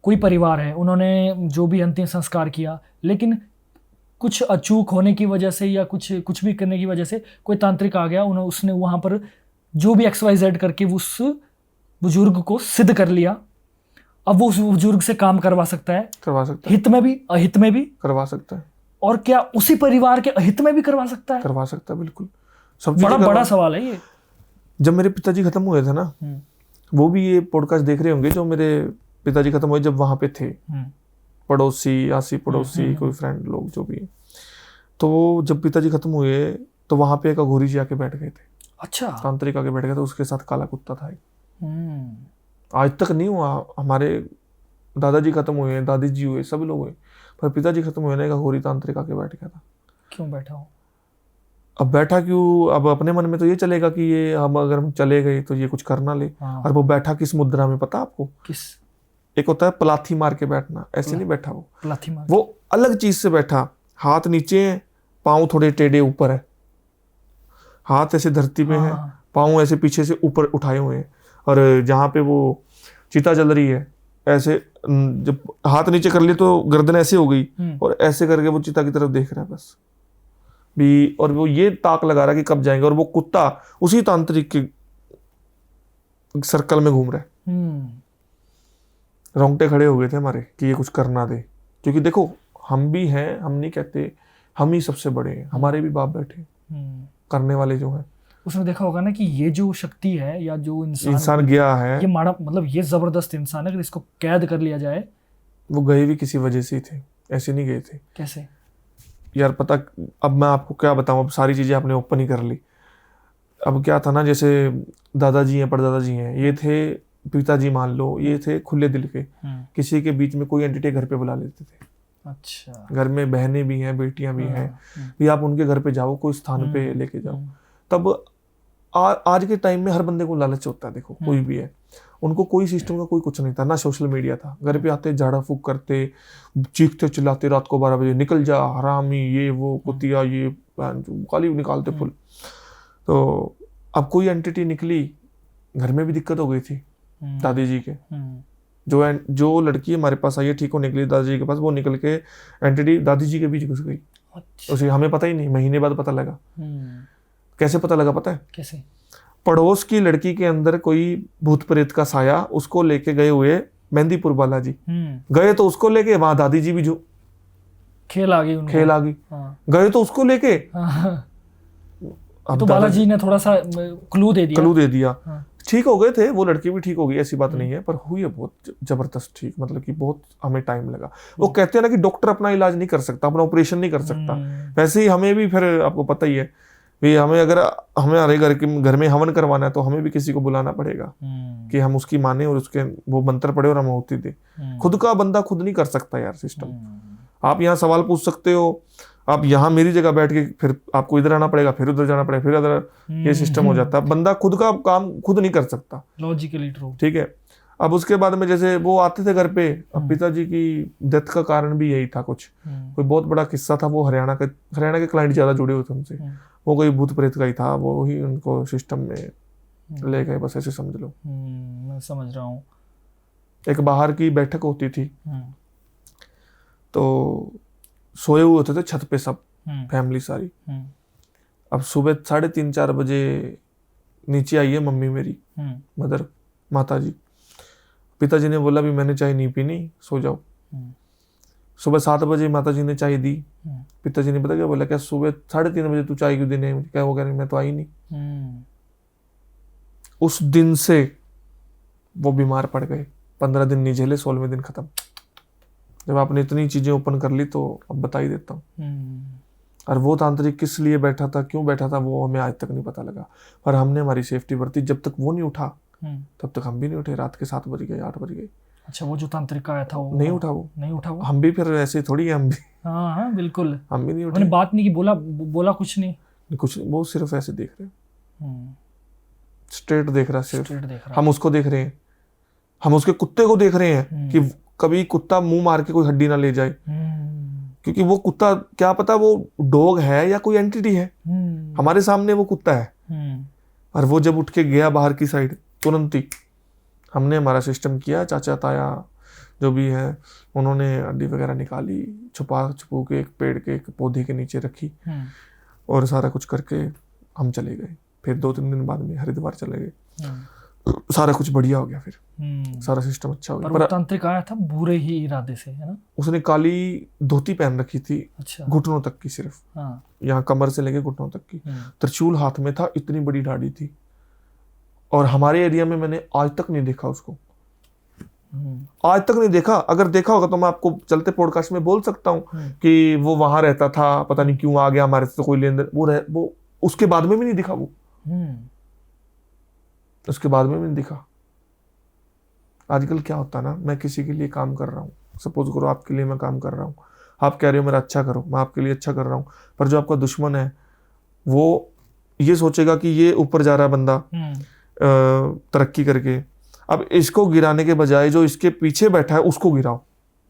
कोई परिवार है, उन्होंने जो भी अंतिम संस्कार किया, लेकिन कुछ अचूक होने की वजह से या कुछ भी करने की वजह से कोई तांत्रिक आ गया, उसने वहां पर जो भी XYZ करके उस बुजुर्ग को सिद्ध कर लिया। अब वो उस बुजुर्ग से काम करवा सकता है, हित में भी अहित में भी करवा सकता है। और क्या उसी परिवार के अहित में भी करवा सकता है? करवा सकता है, बिल्कुल। सब बड़ा सवाल है ये। जब मेरे पिताजी खत्म हुए थे ना, वो भी ये पॉडकास्ट देख रहे होंगे, जो मेरे पिताजी खत्म हुए जब वहां पे थे, पड़ोसी, आसी पड़ोसी, कोई फ्रेंड लोग जो भी है, तो जब पिताजी खत्म हुए तो वहां पे एक अघोरी जी आके बैठ गए थे। अच्छा, तांत्रिक आके बैठ गए थे, उसके साथ काला कुत्ता था। आज तक नहीं हुआ, हमारे दादाजी खत्म हुए, दादी जी हुए, सब लोग हुए, पर पिताजी खत्म हुए ना, एक अघोरी तांत्रिक आके बैठ गया था। क्यों बैठा हो? अब बैठा क्यों, अब अपने मन में तो ये चलेगा कि ये हम चले गए तो ये कुछ करना ले। हाँ। और वो बैठा किस मुद्रा में पता आपको? किस? एक होता है पलाथी मार के बैठना, ऐसे नहीं बैठा वो, पलाथी मार, वो अलग चीज से बैठा, हाथ नीचे है, पाँव थोड़े टेढ़े ऊपर है, हाथ ऐसे धरती में है, हाँ। पाँव ऐसे पीछे से ऊपर उठाए हुए हैं, और जहाँ पे वो चिता जल रही है ऐसे जब हाथ नीचे कर लिए तो गर्दन ऐसे हो गई, और ऐसे करके वो चिता की तरफ देख रहा है बस भी, और वो ये ताक लगा रहा है कि कब जाएंगे, और वो कुत्ता उसी तांत्रिक के सर्कल में घूम रहा है। रोंगटे खड़े हो गए थे हमारे कि ये कुछ करना दे, क्योंकि देखो हम भी हैं, हम नहीं कहते हम ही सबसे बड़े हैं, हमारे भी बाप बैठे करने वाले जो हैं। उसने देखा होगा ना कि ये जो शक्ति है या जो इंसान गया है, ये माड़ा मतलब ये जबरदस्त इंसान है, अगर इसको कैद कर लिया जाए। वो गए भी किसी वजह से ही थे, ऐसे नहीं गए थे। कैसे यार पता, अब मैं आपको क्या बताऊं, अब सारी चीजें आपने ओपन ही कर ली। अब क्या था ना, जैसे दादाजी हैं, परदादाजी हैं, ये थे पिताजी मान लो, ये थे खुले दिल के, किसी के बीच में कोई एंटिटी घर पे बुला लेते थे। अच्छा। घर में बहनें भी हैं, बेटियां भी हैं, भी आप उनके घर पे जाओ, कोई स्थान पे लेके जाओ। तब आज के टाइम में हर बंदे को लालच होता है, देखो कोई भी है, उनको कोई सिस्टम का कोई कुछ नहीं था, ना सोशल मीडिया था, घर पे आते झाड़ा फूक करते, चीखते चिल्लाते, रात को 12 बजे निकल जा हरामी, ये वो कुतिया, ये गाली निकालते फुल। तो अब कोई एंटिटी निकली, घर में भी दिक्कत हो गई थी दादी जी के। जो लड़की हमारे पास आई है, ठीक हो निकली दादी जी के पास, वो निकल के एंटिटी दादी जी के बीच घुस गई। उसे हमें पता ही नहीं, महीने बाद पता लगा। कैसे पता लगा पता है? कैसे? पड़ोस की लड़की के अंदर कोई भूत प्रेत का साया, उसको लेके गए हुए मेहंदीपुर बालाजी गए, तो उसको लेके वहां दादी जी भी जो खेल आ गई, खेल आ गई। गए तो उसको लेके, अब तो बालाजी ने थोड़ा सा क्लू दे दिया। ठीक हो गए थे, वो लड़की भी ठीक हो गई, ऐसी बात नहीं है, पर हुई है बहुत जबरदस्त ठीक, मतलब कि बहुत हमें टाइम लगा। वो कहते हैं ना कि डॉक्टर अपना इलाज नहीं कर सकता, अपना ऑपरेशन नहीं कर सकता, वैसे ही हमें भी, फिर आपको पता ही है भी, हमें अगर हमारे घर में हवन करवाना है तो हमें भी किसी को बुलाना पड़ेगा कि हम उसकी माने और उसके वो मंत्र पड़े और हम आहुति दे। खुद का बंदा खुद नहीं कर सकता यार सिस्टम। आप यहाँ सवाल पूछ सकते हो, आप यहाँ मेरी जगह बैठ के, फिर आपको इधर आना पड़ेगा, फिर उधर जाना पड़ेगा, फिर उधर, ये सिस्टम हो जाता है। बंदा खुद का काम खुद नहीं कर सकता, लॉजिकली ट्रू। ठीक है। अब उसके बाद में जैसे वो आते थे घर पे, अब पिताजी की डेथ का कारण भी यही था, कुछ कोई बहुत बड़ा किस्सा था। वो हरियाणा के क्लाइंट ज्यादा जुड़े हुए थे उनसे, वो कोई भूत प्रेत का ही था, वो ही उनको सिस्टम में ले गए, बस ऐसे समझ लो। मैं समझ रहा हूँ। एक बाहर की बैठक होती थी, तो सोए हुए होते थे छत पे सब, फैमिली सारी। अब सुबह 3:30-4 बजे नीचे आई है मम्मी मेरी, मदर, माता जी। पिताजी ने बोला भी मैंने चाय नहीं पीनी, सो जाओ। सुबह 7 बजे माता जी ने चाय दी। पिताजी ने पता क्या बोला, क्या सुबह 3:30 बजे तू चाय क्यों देने? क्या वो कह रही मैं तो आई नहीं। उस दिन से वो बीमार पड़ गए, 15 दिन नहीं झेले, 16वें दिन खत्म। जब आपने इतनी चीजें ओपन कर ली तो अब बता ही देता हूँ। और वो तांत्रिक किस लिए बैठा था, क्यों बैठा था, वो हमें आज तक नहीं पता लगा, पर हमने हमारी सेफ्टी बरती। जब तक वो नहीं उठा तब तक हम भी नहीं उठे। रात के 7 बज गए, 8 बज गए। अच्छा, वो जो तांत्रिक आया था वो नहीं उठा, वो नहीं उठा। वो हम भी फिर ऐसे थोड़ी है, हम भी। हाँ बिल्कुल, हम भी नहीं उठे। उन्होंने बात नहीं की, बोला कुछ नहीं, कुछ, वो सिर्फ ऐसे देख रहे, स्ट्रेट देख रहा, सिर्फ स्ट्रेट देख रहा। हम उसको देख रहे हैं, हम उसके कुत्ते को देख रहे हैं कि कभी कुत्ता मुंह मार के कोई हड्डी ना ले जाए, क्योंकि वो कुत्ता क्या पता वो डॉग है या कोई एंटिटी है। हमारे सामने वो कुत्ता है, और वो जब उठ के गया बाहर की साइड, तुरंत ही हमने हमारा सिस्टम किया। चाचा ताया जो भी है, उन्होंने हड्डी वगैरह निकाली, छुपू के एक पेड़ के, एक पौधे के नीचे रखी, और सारा कुछ करके हम चले गए। फिर 2-3 दिन बाद में हरिद्वार चले गए। सारा कुछ बढ़िया हो गया, फिर सारा सिस्टम अच्छा हो गया। पर तांत्रिक आया था बुरे ही इरादे से, है ना? उसने काली धोती पहन रखी थी, अच्छा, घुटनों तक की, सिर्फ यहाँ कमर से लेके घुटनों तक की। त्रिशूल हाथ में था, इतनी बड़ी दाढ़ी थी, और हमारे एरिया में मैंने आज तक नहीं देखा उसको, आज तक नहीं देखा। अगर देखा होगा तो मैं आपको चलते पॉडकास्ट में बोल सकता हूँ कि वो वहां रहता था, पता नहीं क्यों आ गया हमारे से, कोई लेन देन, वो उसके बाद में भी नहीं दिखा। वो उसके बाद में भी नहीं दिखा। आजकल क्या होता है ना, मैं किसी के लिए काम कर रहा हूँ, सपोज करो आपके लिए मैं काम कर रहा हूँ, आप कह रहे हो मेरा अच्छा करो, मैं आपके लिए अच्छा कर रहा हूँ, पर जो आपका दुश्मन है वो ये सोचेगा कि ये ऊपर जा रहा बंदा तरक्की करके, अब इसको गिराने के बजाय जो इसके पीछे बैठा है उसको गिराओ,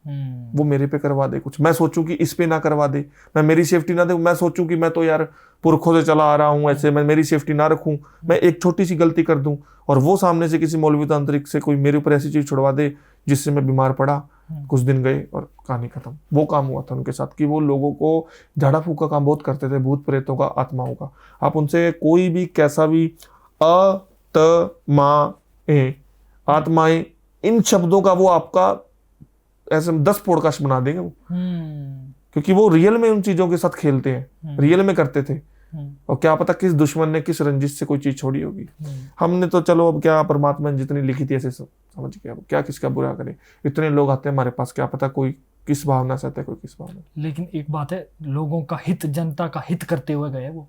वो मेरे पे करवा दे कुछ, मैं सोचूं कि इस पे ना करवा दे, मैं मेरी सेफ्टी ना दे, मैं सोचूं कि मैं तो यार पुरखों से चला आ रहा हूं, ऐसे मैं मेरी सेफ्टी ना रखूं, मैं एक छोटी सी गलती कर दूं और वो सामने से किसी मौलवी तांत्रिक से कोई मेरे ऊपर ऐसी चीज छुड़वा दे जिससे मैं बीमार पड़ा, कुछ दिन गए और कहानी खत्म। वो काम हुआ था उनके साथ कि वो लोगों को झाड़ा फूक का काम बहुत करते थे, भूत प्रेतों का, आत्माओं का। आप उनसे कोई भी कैसा भी आत्माएं, इन शब्दों का वो आपका ऐसे 10 पॉडकास्ट बना देंगे वो, क्योंकि वो रियल में उन चीजों के साथ खेलते हैं, रियल में करते थे। और क्या पता किस दुश्मन ने किस रंजिश से कोई चीज छोड़ी होगी। हमने तो चलो अब क्या, परमात्मा ने जितनी लिखी थी ऐसे समझ गया, क्या किसका बुरा करे। इतने लोग आते हैं हमारे पास, क्या पता कोई किस भावना से आता है, कोई किस भावना। लेकिन एक बात है, लोगों का हित, जनता का हित करते हुए गए वो।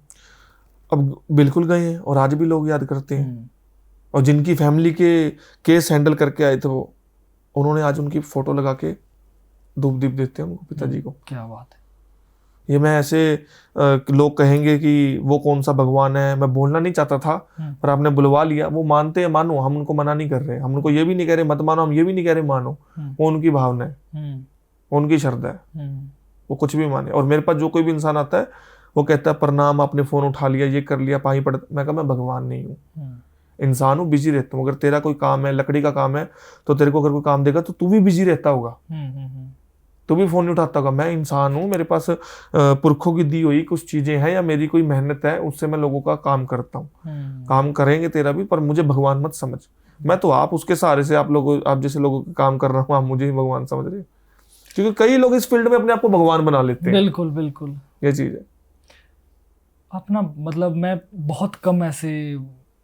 अब बिल्कुल गए हैं और आज भी लोग याद करते हैं। और जिनकी फैमिली के केस हैंडल करके आए थे वो, उन्होंने आज उनकी फोटो लगा के धूप दीप देते हैं उनको, पिताजी को। क्या बात है। ये मैं ऐसे लोग कहेंगे कि वो कौन सा भगवान है, मैं बोलना नहीं चाहता था पर आपने बुलवा लिया। वो मानते हैं, मानो, हम उनको मना नहीं कर रहे, हम उनको ये भी नहीं कह रहे मत मानो, हम ये भी नहीं कह रहे मानो। वो उनकी भावना है, उनकी श्रद्धा है, वो कुछ भी माने। और मेरे पास जो कोई भी इंसान आता है वो कहता है प्रणाम, आपने फोन उठा लिया, ये कर लिया, पानी पड़। मैं कहा मैं भगवान नहीं हूँ, इंसान हूँ, बिजी रहता हूँ। अगर तेरा कोई काम है, लकड़ी का काम है, तो तेरे को अगर कोई काम देगा तो तू भी बिजी रहता होगा, तू भी फोन नहीं उठाता होगा। मैं इंसान हूँ, मेरे पास पुरखों की दी हुई कुछ चीजें हैं या मेरी कोई मेहनत है, उससे मैं लोगों का काम करता हूँ। काम करेंगे तेरा भी, पर मुझे भगवान मत समझ। मैं तो आप उसके सहारे से आप जैसे लोगों का काम कर रहा हूँ, आप मुझे ही भगवान समझ रहे हो। क्योंकि कई लोग इस फील्ड में अपने आप को भगवान बना लेते हैं। बिल्कुल बिल्कुल, ये चीज है अपना। मतलब मैं बहुत कम ऐसे,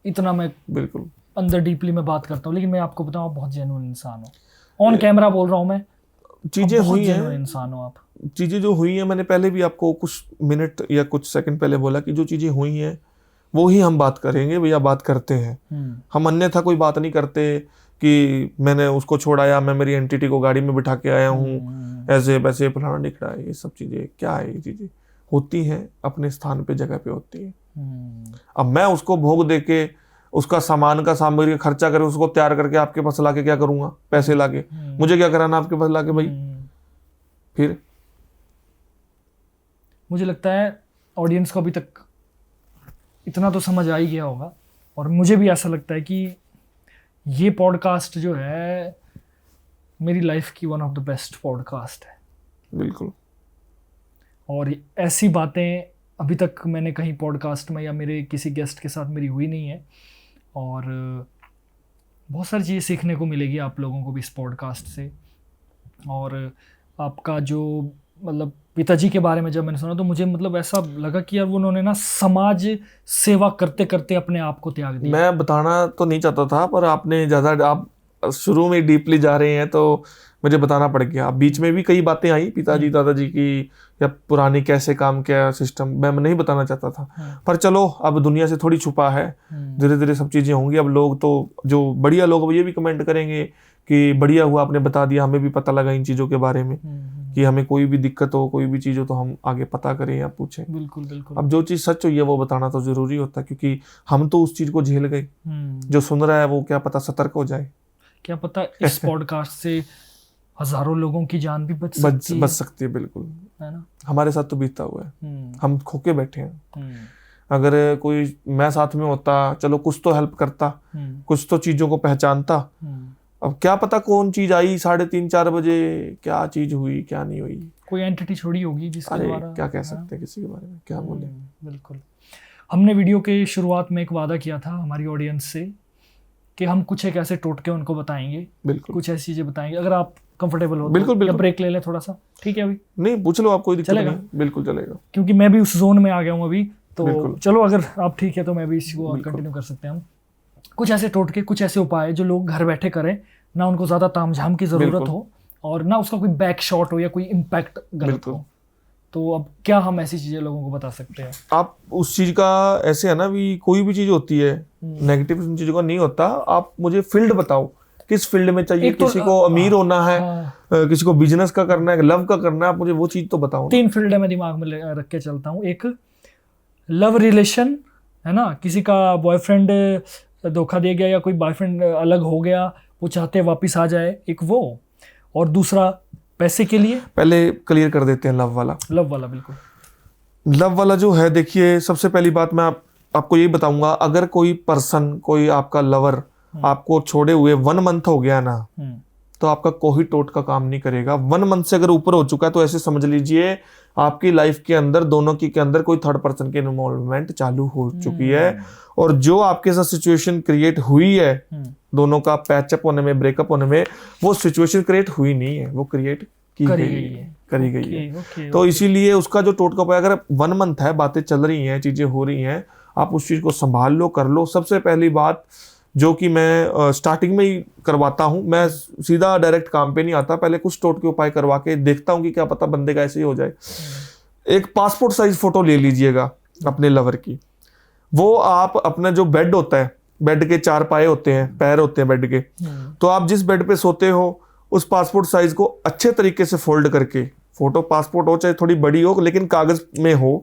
इतना मैं बिल्कुल अंदर डीपली में बात करता हूँ, लेकिन मैं आपको बताऊँ आप बहुत जेन्युइन इंसान हो। ऑन कैमरा बोल रहा हूँ मैं, चीजें हुई हैं, इंसान हो आप। चीजें जो हुई हैं, मैंने पहले भी आपको कुछ मिनट या कुछ सेकंड पहले बोला कि जो चीजें हुई हैं वो ही हम बात करेंगे भैया, बात करते हैं। हम अन्यथा कोई बात नहीं करते कि मैंने उसको छोड़ाया, मैं मेरी एंटिटी को गाड़ी में बिठा के आया हूँ, ऐसे वैसे फलाना दिख रहा है। ये सब चीजें क्या है, ये चीजें होती हैं अपने स्थान पे, जगह पे होती है। अब मैं उसको भोग दे के, उसका सामान का सामग्री खर्चा करके, उसको तैयार करके आपके पास लाके क्या करूंगा, पैसे लाके, मुझे क्या कराना आपके पास लाके भाई। फिर मुझे लगता है ऑडियंस को अभी तक इतना तो समझ आ ही गया होगा, और मुझे भी ऐसा लगता है कि ये पॉडकास्ट जो है मेरी लाइफ की one of the best podcast है। बिल्कुल। और ऐसी बातें अभी तक मैंने कहीं पॉडकास्ट में या मेरे किसी गेस्ट के साथ मेरी हुई नहीं है, और बहुत सारी चीज़ें सीखने को मिलेगी आप लोगों को भी इस पॉडकास्ट से। और आपका जो मतलब पिताजी के बारे में जब मैंने सुना तो मुझे मतलब ऐसा लगा कि यार उन्होंने ना समाज सेवा करते करते अपने आप को त्याग दिया। मैं बताना तो नहीं चाहता था, पर आपने ज़्यादा, आप शुरू में डीपली जा रहे हैं तो मुझे बताना पड़ गया। बीच में भी कई बातें आई पिताजी दादाजी की, या पुरानी कैसे काम किया सिस्टम, मैं नहीं बताना चाहता था। पर चलो अब दुनिया से थोड़ी छुपा है, धीरे धीरे सब चीज़ें होंगी। अब लोग तो जो बढ़िया लोग ये भी कमेंट करेंगे कि बढ़िया हुआ आपने बता दिया, हमें भी पता लगा इन चीज़ों के बारे में, कि हमें कोई भी दिक्कत हो, कोई भी चीज़ हो तो हम आगे पता करें या पूछें। बिल्कुल बिल्कुल। अब जो चीज़ सच हुई है वो बताना तो जरूरी होता है, क्योंकि हम तो उस चीज़ को झेल गए। जो सुन रहा है वो क्या पता सतर्क हो जाए, क्या पता इस पॉडकास्ट से हजारों लोगों की जान भी बच सकती है। बिल्कुल है ना, हमारे साथ तो बीता हुआ है, हम खोके बैठे हैं। अगर कोई मैं साथ में होता, चलो कुछ तो हेल्प करता, कुछ तो चीजों को पहचानता। अब क्या पता कौन चीज आई 3:30-4 बजे, क्या चीज हुई क्या नहीं हुई, कोई एंटिटी छोड़ी होगी जिसके द्वारा, क्या कह सकते हैं किसी के बारे में, क्या बोले। बिल्कुल। हमने वीडियो के शुरुआत में एक वादा किया था हमारी ऑडियंस से कि हम कुछ एक ऐसे टोटके उनको बताएंगे, बिल्कुल कुछ ऐसी चीजें बताएंगे। अगर आप कंफर्टेबल हो बिल्कुल, तो ब्रेक ले लें थोड़ा सा, ठीक है? अभी नहीं पूछ लो आप, कोई दिक्कत चलेगा? नहीं, बिल्कुल चलेगा, क्योंकि मैं भी उस जोन में आ गया हूँ अभी, तो चलो अगर आप ठीक है तो मैं भी इसको कंटिन्यू कर सकते हैं हम। कुछ ऐसे टोटके, कुछ ऐसे उपाय जो लोग घर बैठे करें, ना उनको ज्यादा तामझाम की जरूरत हो और ना उसका कोई बैक शॉट हो या कोई इम्पैक्ट गलत हो। तो अब क्या हम ऐसी चीजें लोगों को बता सकते हैं? आप उस चीज का ऐसे है ना, भी कोई भी चीज होती है नेगेटिव उन चीजों का नहीं होता। आप मुझे फील्ड बताओ, किस फील्ड में चाहिए, किसी को अमीर होना है, किसी को बिजनेस का करना है, लव का करना है, आप मुझे वो चीज तो बताओ। 3 फील्ड है मैं दिमाग में रख के चलता हूँ। एक लव रिलेशन है ना, किसी का बॉयफ्रेंड धोखा दे गया या कोई बॉयफ्रेंड अलग हो गया, वो चाहते हैं वापस आ जाए, एक वो, और दूसरा पैसे के लिए। पहले क्लियर कर देते हैं लव वाला। बिल्कुल। लव वाला जो है, देखिए सबसे पहली बात मैं आपको यही बताऊंगा, अगर कोई पर्सन, कोई आपका लवर आपको छोड़े हुए 1 मंथ हो गया ना, तो आपका कोई टोट का काम नहीं करेगा। 1 मंथ से अगर ऊपर हो चुका है तो ऐसे समझ लीजिए आपकी लाइफ के अंदर, दोनों की के अंदर कोई थर्ड पर्सन की इन्वॉल्वमेंट चालू हो चुकी है। और जो आपके साथ सिचुएशन क्रिएट हुई है दोनों का पैचअप होने में, ब्रेकअप होने में, वो सिचुएशन क्रिएट हुई नहीं है, वो क्रिएट करी गई है। तो इसीलिए उसका जो टोट का उपाय, अगर 1 मंथ है, बातें चल रही हैं, चीजें हो रही हैं, आप उस चीज को संभाल लो, कर लो। सबसे पहली बात जो कि मैं स्टार्टिंग में ही करवाता हूं, मैं सीधा डायरेक्ट काम पे नहीं आता, पहले कुछ टोट के उपाय करवा के देखता हूं कि क्या पता बंदे का ऐसे ही हो जाए। एक पासपोर्ट साइज फोटो ले लीजिएगा अपने लवर की। वो आप अपना जो बेड होता है, बेड के 4 पाए होते हैं, पैर होते हैं बेड के, तो आप जिस बेड पे सोते हो उस पासपोर्ट साइज को अच्छे तरीके से फोल्ड करके, फोटो पासपोर्ट हो चाहे थोड़ी बड़ी हो लेकिन कागज में हो,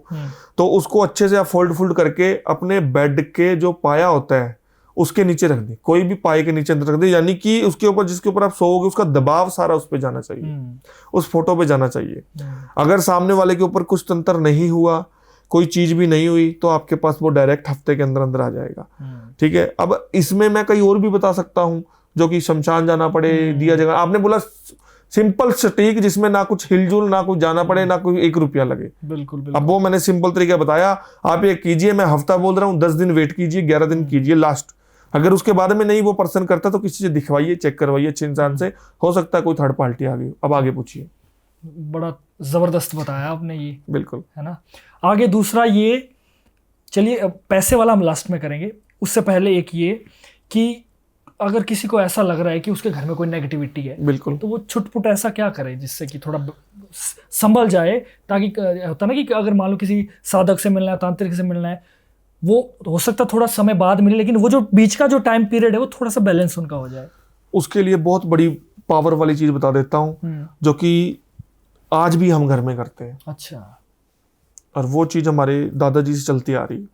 तो उसको अच्छे से आप फोल्ड करके अपने बेड के जो पाया होता है उसके नीचे रख दी, कोई भी पाए के नीचे रख दी, यानी कि उसके ऊपर, जिसके ऊपर आप सोओगे, उसका दबाव सारा उस पे जाना चाहिए, उस फोटो पे जाना चाहिए। अगर सामने वाले के ऊपर कुछ तंत्र नहीं हुआ, कोई चीज भी नहीं हुई, तो आपके पास वो डायरेक्ट हफ्ते के अंदर अंदर आ जाएगा। ठीक है। अब इसमें मैं कहीं और भी बता सकता हूँ, जो कि शमशान जाना पड़े, दिया जगह, आपने बोला सिंपल सटीक, जिसमें ना कुछ हिलजुल, ना कुछ जाना पड़े, ना कोई 1 रुपया लगे। बिल्कुल। अब वो मैंने सिंपल तरीका बताया, आप ये कीजिए। मैं हफ्ता बोल रहा हूँ, 10 दिन वेट कीजिए, 11 दिन कीजिए लास्ट। अगर उसके बाद में नहीं वो पर्सन करता तो किसी से दिखवाइए, चेक करवाइए अच्छे इंसान से, हो सकता है कोई थर्ड पार्टी आ गई। अब आगे पूछिए। बड़ा जबरदस्त बताया आपने ये, बिल्कुल, है ना। आगे दूसरा ये, चलिए पैसे वाला हम लास्ट में करेंगे, उससे पहले एक ये कि अगर किसी को ऐसा लग रहा है कि उसके घर में कोई नेगेटिविटी है, बिल्कुल, तो वो छुटपुट ऐसा क्या करे जिससे कि थोड़ा संभल जाए, ताकि होता ना कि अगर मान लो किसी साधक से मिलना है, तांत्रिक से मिलना है, वो हो सकता है थोड़ा समय बाद मिले, लेकिन वो जो बीच का जो टाइम पीरियड है वो थोड़ा सा बैलेंस उनका हो जाए। उसके लिए बहुत बड़ी पावर वाली चीज बता देता हूँ, जो कि आज भी हम घर में करते हैं। अच्छा। और वो चीज हमारे दादाजी से चलती आ रही।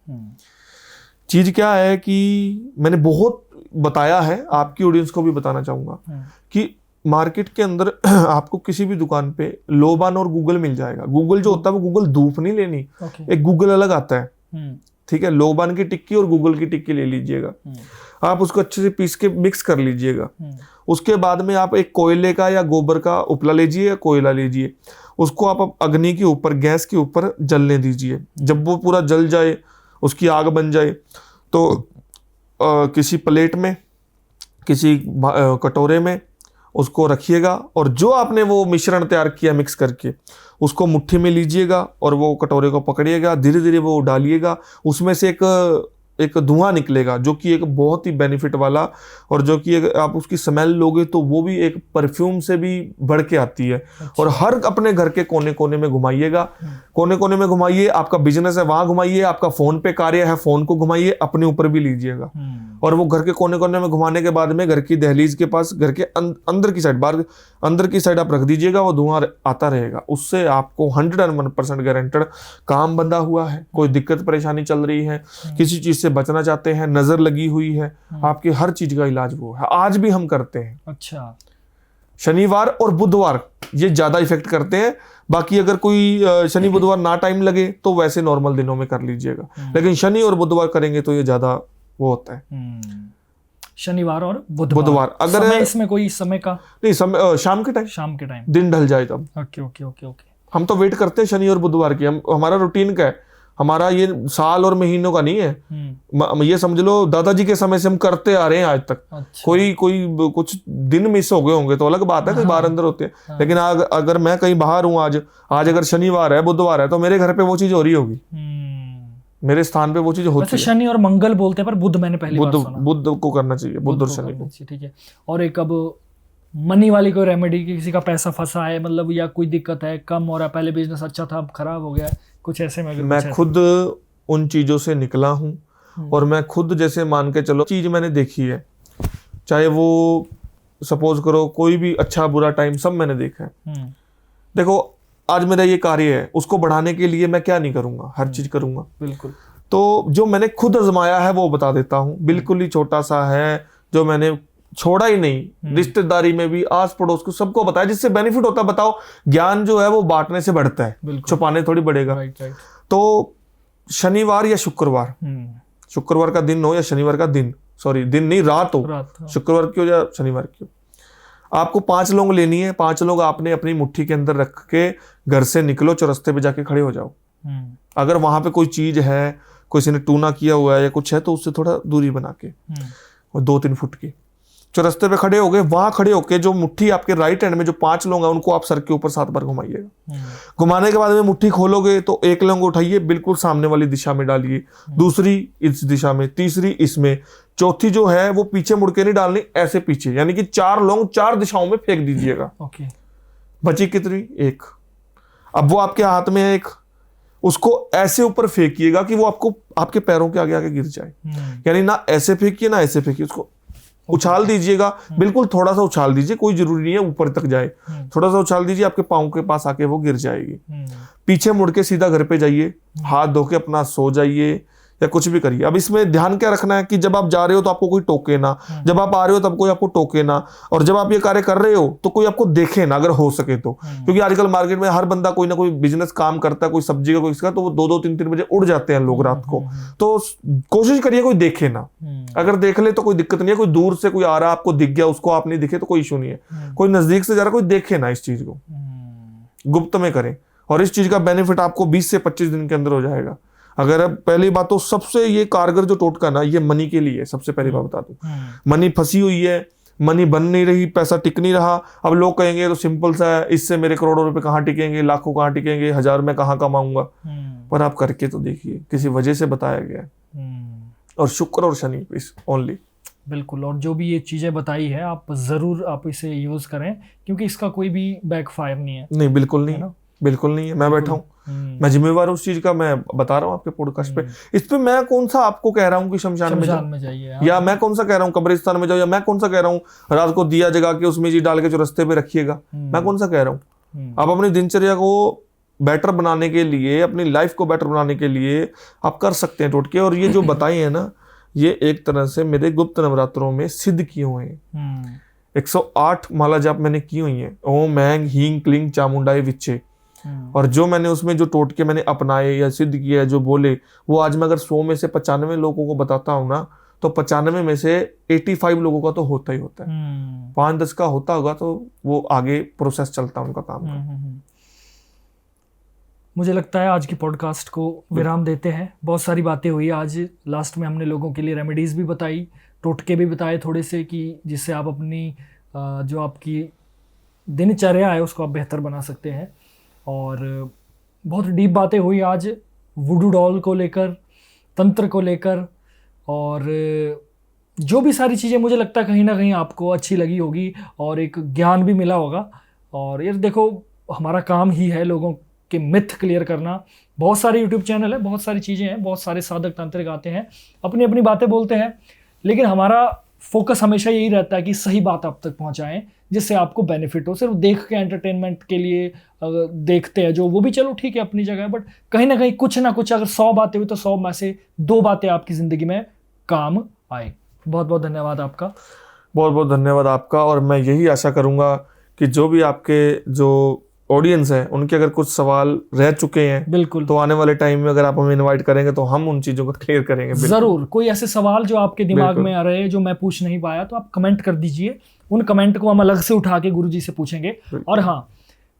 चीज क्या है कि मैंने बहुत बताया है, आपकी ऑडियंस को भी बताना चाहूंगा कि मार्केट के अंदर आपको किसी भी दुकान पे लोबान और गूगल मिल जाएगा। गूगल जो होता है वो गूगल धूप नहीं लेनी, एक गूगल अलग आता है। ठीक है, लोबान की टिक्की और गूगल की टिक्की ले लीजिएगा, आप उसको अच्छे से पीस के मिक्स कर लीजिएगा। उसके बाद में आप एक कोयले का या गोबर का उपला लीजिए या कोयला लीजिए, उसको आप अग्नि के ऊपर, गैस के ऊपर जलने दीजिए। जब वो पूरा जल जाए, उसकी आग बन जाए, तो किसी प्लेट में, किसी कटोरे में उसको रखिएगा, और जो आपने वो मिश्रण तैयार किया मिक्स करके, उसको मुट्ठी में लीजिएगा और वो कटोरे को पकड़िएगा, धीरे धीरे वो डालिएगा। उसमें से एक धुआं निकलेगा जो कि एक बहुत ही बेनिफिट वाला, और जो कि आप उसकी स्मेल लोगे तो वो भी एक परफ्यूम से भी बढ़ के आती है। और हर अपने घर के कोने कोने में घुमाइएगा, कोने कोने में घुमाइए। आपका बिजनेस है वहां घुमाइए, आपका फोन पे कार्य है फोन को घुमाइए, अपने ऊपर भी लीजिएगा। और वो घर के कोने कोने में घुमाने के बाद में घर की दहलीज के पास, घर के अंदर की साइड, बाहर अंदर की साइड आप रख दीजिएगा, वो धुआं आता रहेगा। उससे आपको 101% गारंटेड काम बंधा हुआ है। कोई दिक्कत परेशानी चल रही है, किसी चीज से बचना चाहते हैं, नजर लगी हुई है, आपकी हर चीज का इलाज वो है। आज भी हम करते हैं। अच्छा। शनिवार और बुधवार ये ज्यादा इफेक्ट करते हैं। बाकी अगर कोई शनि बुधवार ना टाइम लगे तो वैसे नॉर्मल दिनों में कर लीजिएगा, लेकिन शनि और बुधवार करेंगे तो ये ज्यादा वो होता है। शनिवार और बुधवार। अगर समय इसमें कोई समय का नहीं, समय शाम के टाइम, दिन ढल जाए तब। ओके। हम तो वेट करते हैं शनि और बुधवार की। हमारा रूटीन का है, हमारा ये साल और महीनों का नहीं है। ये समझ लो दादाजी के समय से हम करते आ रहे हैं आज तक। अच्छा। कोई कुछ दिन मिस हो गए होंगे तो अलग बात है, कहीं बाहर अंदर होते हैं। लेकिन अगर मैं कहीं बाहर हूँ, आज अगर शनिवार है, बुधवार है, तो मेरे घर पे वो चीज हो रही होगी, मेरे स्थान पे वो चीज होती है। शनि और मंगल बोलते हैं, पर बुध मैंने पहली बार सुना। बुध को करना चाहिए, बुध और शनि को। ठीक है। और एक अब मनी वाली कोई रेमेडी, किसी का पैसा फंसा है, मतलब, या कोई दिक्कत है, कम हो रहा है, पहले बिजनेस अच्छा था अब खराब हो गया है, कुछ ऐसे में? मैं खुद उन चीजों से निकला हूँ, और मैं खुद जैसे मान के चलो चीज मैंने देखी है, चाहे वो सपोज करो कोई भी अच्छा बुरा टाइम सब मैंने देखा है। देखो, आज मेरा ये कार्य है, उसको बढ़ाने के लिए मैं क्या नहीं करूंगा, हर चीज करूंगा। बिल्कुल। तो जो मैंने खुद आजमाया है वो बता देता हूँ, बिल्कुल ही छोटा सा है जो मैंने छोड़ा ही नहीं, रिश्तेदारी में भी, आस पड़ोस को सबको बताया, जिससे बेनिफिट होता है। बताओ, ज्ञान जो है वो बांटने से बढ़ता है, छुपाने थोड़ी बढ़ेगा। राइट। तो शनिवार या शुक्रवार, शुक्रवार का दिन हो या शनिवार का दिन, सॉरी दिन नहीं, रात हो, शुक्रवार की हो या शनिवार की हो, आपको 5 लौंग लेनी है। 5 लौंग आपने अपनी मुट्ठी के अंदर रख के घर से निकलो, चौरस्ते पे जाके खड़े हो जाओ। अगर वहां पे कोई चीज है, किसी ने टूना किया हुआ है या कुछ है, तो उससे थोड़ा दूरी बना के, और 2-3 फुट की, चौरस्ते पे खड़े हो गए। वहां खड़े होके जो मुट्ठी आपके राइट हैंड में जो 5 लौंग है, उनको आप सर के ऊपर 7 बार घुमाइएगा। घुमाने के बाद में मुट्ठी खोलोगे तो 1 लौंग उठाइए, बिल्कुल सामने वाली दिशा में डालिए, दूसरी इस दिशा में, तीसरी इसमें, चौथी जो है वो पीछे मुड़ के नहीं डालनी, ऐसे पीछे, यानी कि 4 लौंग 4 दिशाओं में फेंक दीजिएगा। बची कितनी? 1। अब वो आपके हाथ में है एक, उसको ऐसे ऊपर फेंकिएगा कि वो आपको आपके पैरों के आगे आगे गिर जाए। यानी ना ऐसे फेंकिए ना ऐसे फेंकिए, उसको उछाल दीजिएगा, बिल्कुल थोड़ा सा उछाल दीजिए, कोई जरूरी नहीं है ऊपर तक जाए, थोड़ा सा उछाल दीजिए, आपके पाँव के पास आके वो गिर जाएगी। पीछे मुड़ के सीधा घर पे जाइए, हाथ धो के अपना सो जाइए या कुछ भी करिए। अब इसमें ध्यान क्या रखना है कि जब आप जा रहे हो तो आपको कोई टोके ना, जब आप आ रहे हो तब कोई आपको टोके ना, और जब आप ये कार्य कर रहे हो तो कोई आपको देखे ना, अगर हो सके तो। क्योंकि आजकल मार्केट में हर बंदा कोई ना कोई बिजनेस काम करता है, कोई सब्जी का, कोई इसका, तो वो 2-2, 3-3 बजे उड़ जाते हैं लोग रात को। तो कोशिश करिए कोई देखे ना, अगर देख ले तो कोई दिक्कत नहीं है। कोई दूर से कोई आ रहा, आपको दिख गया, उसको आप नहीं दिखे तो कोई इशू नहीं है। कोई नजदीक से जा रहा, कोई देखे ना, इस चीज को गुप्त में करें। और इस चीज का बेनिफिट आपको 20 से 25 दिन के अंदर हो जाएगा। अगर अब पहली बात तो सबसे ये कारगर जो टोटका ना, ये मनी के लिए है। सबसे पहली बात बता दूं, मनी फंसी हुई है, मनी बन नहीं रही, पैसा टिक नहीं रहा। अब लोग कहेंगे तो सिंपल सा है, इससे मेरे करोड़ों रुपए कहाँ टिकेंगे, लाखों कहाँ टिकेंगे, 1000 में कहाँ कमाऊंगा। पर आप करके तो देखिए, किसी वजह से बताया गया है। और शुक्र और शनि इस ओनली। बिल्कुल। और जो भी ये चीजें बताई है, आप जरूर आप इसे यूज करें, क्योंकि इसका कोई भी बैकफायर नहीं है। नहीं, बिल्कुल नहीं है, बिल्कुल नहीं है। मैं बैठा हूँ, मैं जिम्मेवार उस चीज का, मैं बता रहा हूँ आपके पॉडकास्ट पे। इस पे मैं कौन सा आपको कह रहा हूँ कि शमशान में जाइए, या मैं कौन सा कह रहा हूँ कब्रिस्तान में जाओ, या मैं कौन सा कह रहा हूँ रात को दिया जगा के उसमें जी डाल के चौरस्ते पे रखिएगा। मैं कौन सा कह रहा हूँ? आप अपनी दिनचर्या को बेटर बनाने के लिए, अपनी लाइफ को बेटर बनाने के लिए आप कर सकते हैं टोटके। और ये जो बताए हैं ना, ये एक तरह से मेरे गुप्त नवरात्रों में सिद्ध किए हुए हैं। 108 माला जाप मैंने की हुई है, ओम हैंग हींग क्लिंग चामुंडाई विच्चे। और जो मैंने उसमें जो टोटके मैंने अपनाए या सिद्ध किया है, जो बोले, वो आज मैं अगर 100 में से 95 लोगों को बताता हूँ ना, तो 95 में से 85 लोगों का तो होता ही होता है। 5-10 का होता होगा तो वो आगे प्रोसेस चलता है उनका काम का। मुझे लगता है आज की पॉडकास्ट को विराम देते हैं। बहुत सारी बातें हुई आज। लास्ट में हमने लोगों के लिए रेमेडीज भी बताई, टोटके भी बताए थोड़े से, कि जिससे आप अपनी जो आपकी दिनचर्या है उसको आप बेहतर बना सकते हैं। और बहुत डीप बातें हुई आज, वुडू डॉल को लेकर, तंत्र को लेकर, और जो भी सारी चीज़ें मुझे लगता है कहीं ना कहीं आपको अच्छी लगी होगी और एक ज्ञान भी मिला होगा। और यार देखो, हमारा काम ही है लोगों के मिथ क्लियर करना। बहुत सारे यूट्यूब चैनल है, बहुत सारी चीज़ें हैं, बहुत सारे साधक तांत्रिक आते हैं, अपनी अपनी बातें बोलते हैं, लेकिन हमारा फोकस हमेशा यही रहता है कि सही बात आप तक पहुंचाएं, जिससे आपको बेनिफिट हो। सिर्फ देख के एंटरटेनमेंट के लिए देखते हैं जो, वो भी चलो ठीक है अपनी जगह, बट कहीं ना कहीं कुछ ना कुछ, अगर 100 बातें हुई तो 100 में से 2 बातें आपकी ज़िंदगी में काम आए। बहुत बहुत धन्यवाद आपका। बहुत बहुत धन्यवाद आपका। और मैं यही आशा करूँगा कि जो भी आपके जो ऑडियंस है, उनके अगर कुछ सवाल रह चुके हैं, बिल्कुल, तो आने वाले टाइम में अगर आप हमें इनवाइट करेंगे तो हम उन चीज़ों को क्लियर करेंगे। ज़रूर। कोई ऐसे सवाल जो आपके दिमाग में आ रहे हैं, जो मैं पूछ नहीं पाया, तो आप कमेंट कर दीजिए। उन कमेंट को हम अलग से उठा के गुरुजी से पूछेंगे। और हाँ,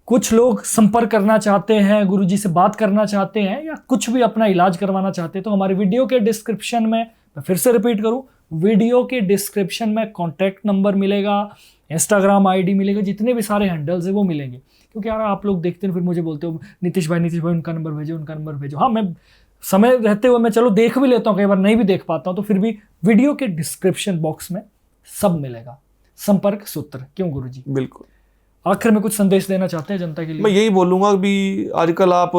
कुछ लोग संपर्क करना चाहते हैं, गुरुजी से बात करना चाहते हैं, या कुछ भी अपना इलाज करवाना चाहते हैं, तो हमारे वीडियो के डिस्क्रिप्शन में, मैं फिर से रिपीट करूं, वीडियो के डिस्क्रिप्शन में कॉन्टैक्ट नंबर मिलेगा, इंस्टाग्राम आईडी मिलेगा, जितने भी सारे हैंडल्स हैं वो मिलेंगे। क्योंकि यार आप लोग देखते हैं फिर मुझे बोलते हो नीतीश भाई उनका नंबर भेजो, उनका नंबर भेजो। हाँ, मैं समय रहते हुए मैं चलो देख भी लेता हूँ, कई बार नहीं भी देख पाता हूँ, तो फिर भी वीडियो के डिस्क्रिप्शन बॉक्स में सब मिलेगा, संपर्क सूत्र। क्यों गुरुजी? बिल्कुल। आखिर में कुछ संदेश देना चाहते हैं जनता के लिए? मैं यही बोलूंगा भी आजकल आप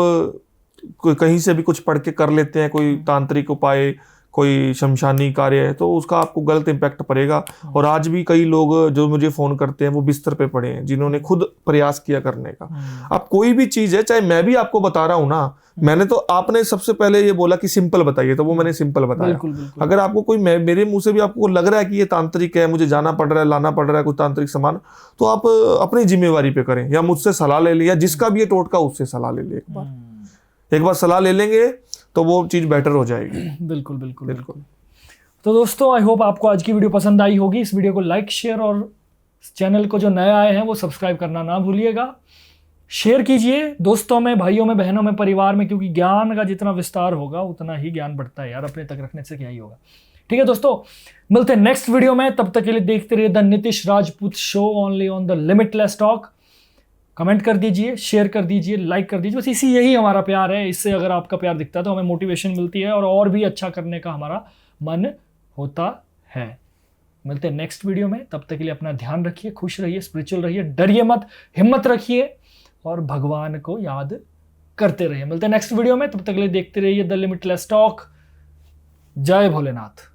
कहीं से भी कुछ पढ़ के कर लेते हैं, कोई तांत्रिक उपाय, कोई शमशानी कार्य है तो उसका आपको गलत इम्पैक्ट पड़ेगा। और आज भी कई लोग जो मुझे फोन करते हैं वो बिस्तर पे पड़े हैं, जिन्होंने खुद प्रयास किया करने का। अब कोई भी चीज है, चाहे मैं भी आपको बता रहा हूं ना, मैंने तो आपने सबसे पहले ये बोला कि सिंपल बताइए, तो वो मैंने सिंपल बताया। बिल्कुल। अगर आपको कोई मेरे मुंह से भी आपको लग रहा है कि ये तांत्रिक है, मुझे जाना पड़ रहा है, लाना पड़ रहा है कुछ तांत्रिक सामान, तो आप अपनी जिम्मेवारी पे करें, या मुझसे सलाह ले लें, या जिसका भी ये टोटका उससे सलाह ले लें। एक बार सलाह ले लेंगे तो वो चीज बेटर हो जाएगी। बिल्कुल। तो दोस्तों, आई होप आपको आज की वीडियो पसंद आई होगी। इस वीडियो को लाइक, शेयर और चैनल को जो नए आए हैं वो सब्सक्राइब करना ना भूलिएगा। शेयर कीजिए दोस्तों में, भाइयों में, बहनों में, परिवार में, क्योंकि ज्ञान का जितना विस्तार होगा उतना ही ज्ञान बढ़ता है यार, अपने तक रखने से क्या ही होगा। ठीक है दोस्तों, मिलते हैं नेक्स्ट वीडियो में। तब तक के लिए देखते रहिए the Nitish Rajput show, only on the limitless talk. Comment कर दीजिए, शेयर कर दीजिए, लाइक कर दीजिए, बस यही हमारा प्यार है। इससे अगर आपका प्यार दिखता है तो हमें मोटिवेशन मिलती है और भी अच्छा करने का हमारा मन होता है। मिलते हैं नेक्स्ट वीडियो में, तब तक के लिए अपना ध्यान रखिए, खुश रहिए, स्पिरिचुअल रहिए, डरिए मत, हिम्मत रखिए और भगवान को याद करते रहिए। मिलते हैं नेक्स्ट वीडियो में, तब तक के लिए देखते रहिए द लिमिटलेस टॉक। जय भोलेनाथ।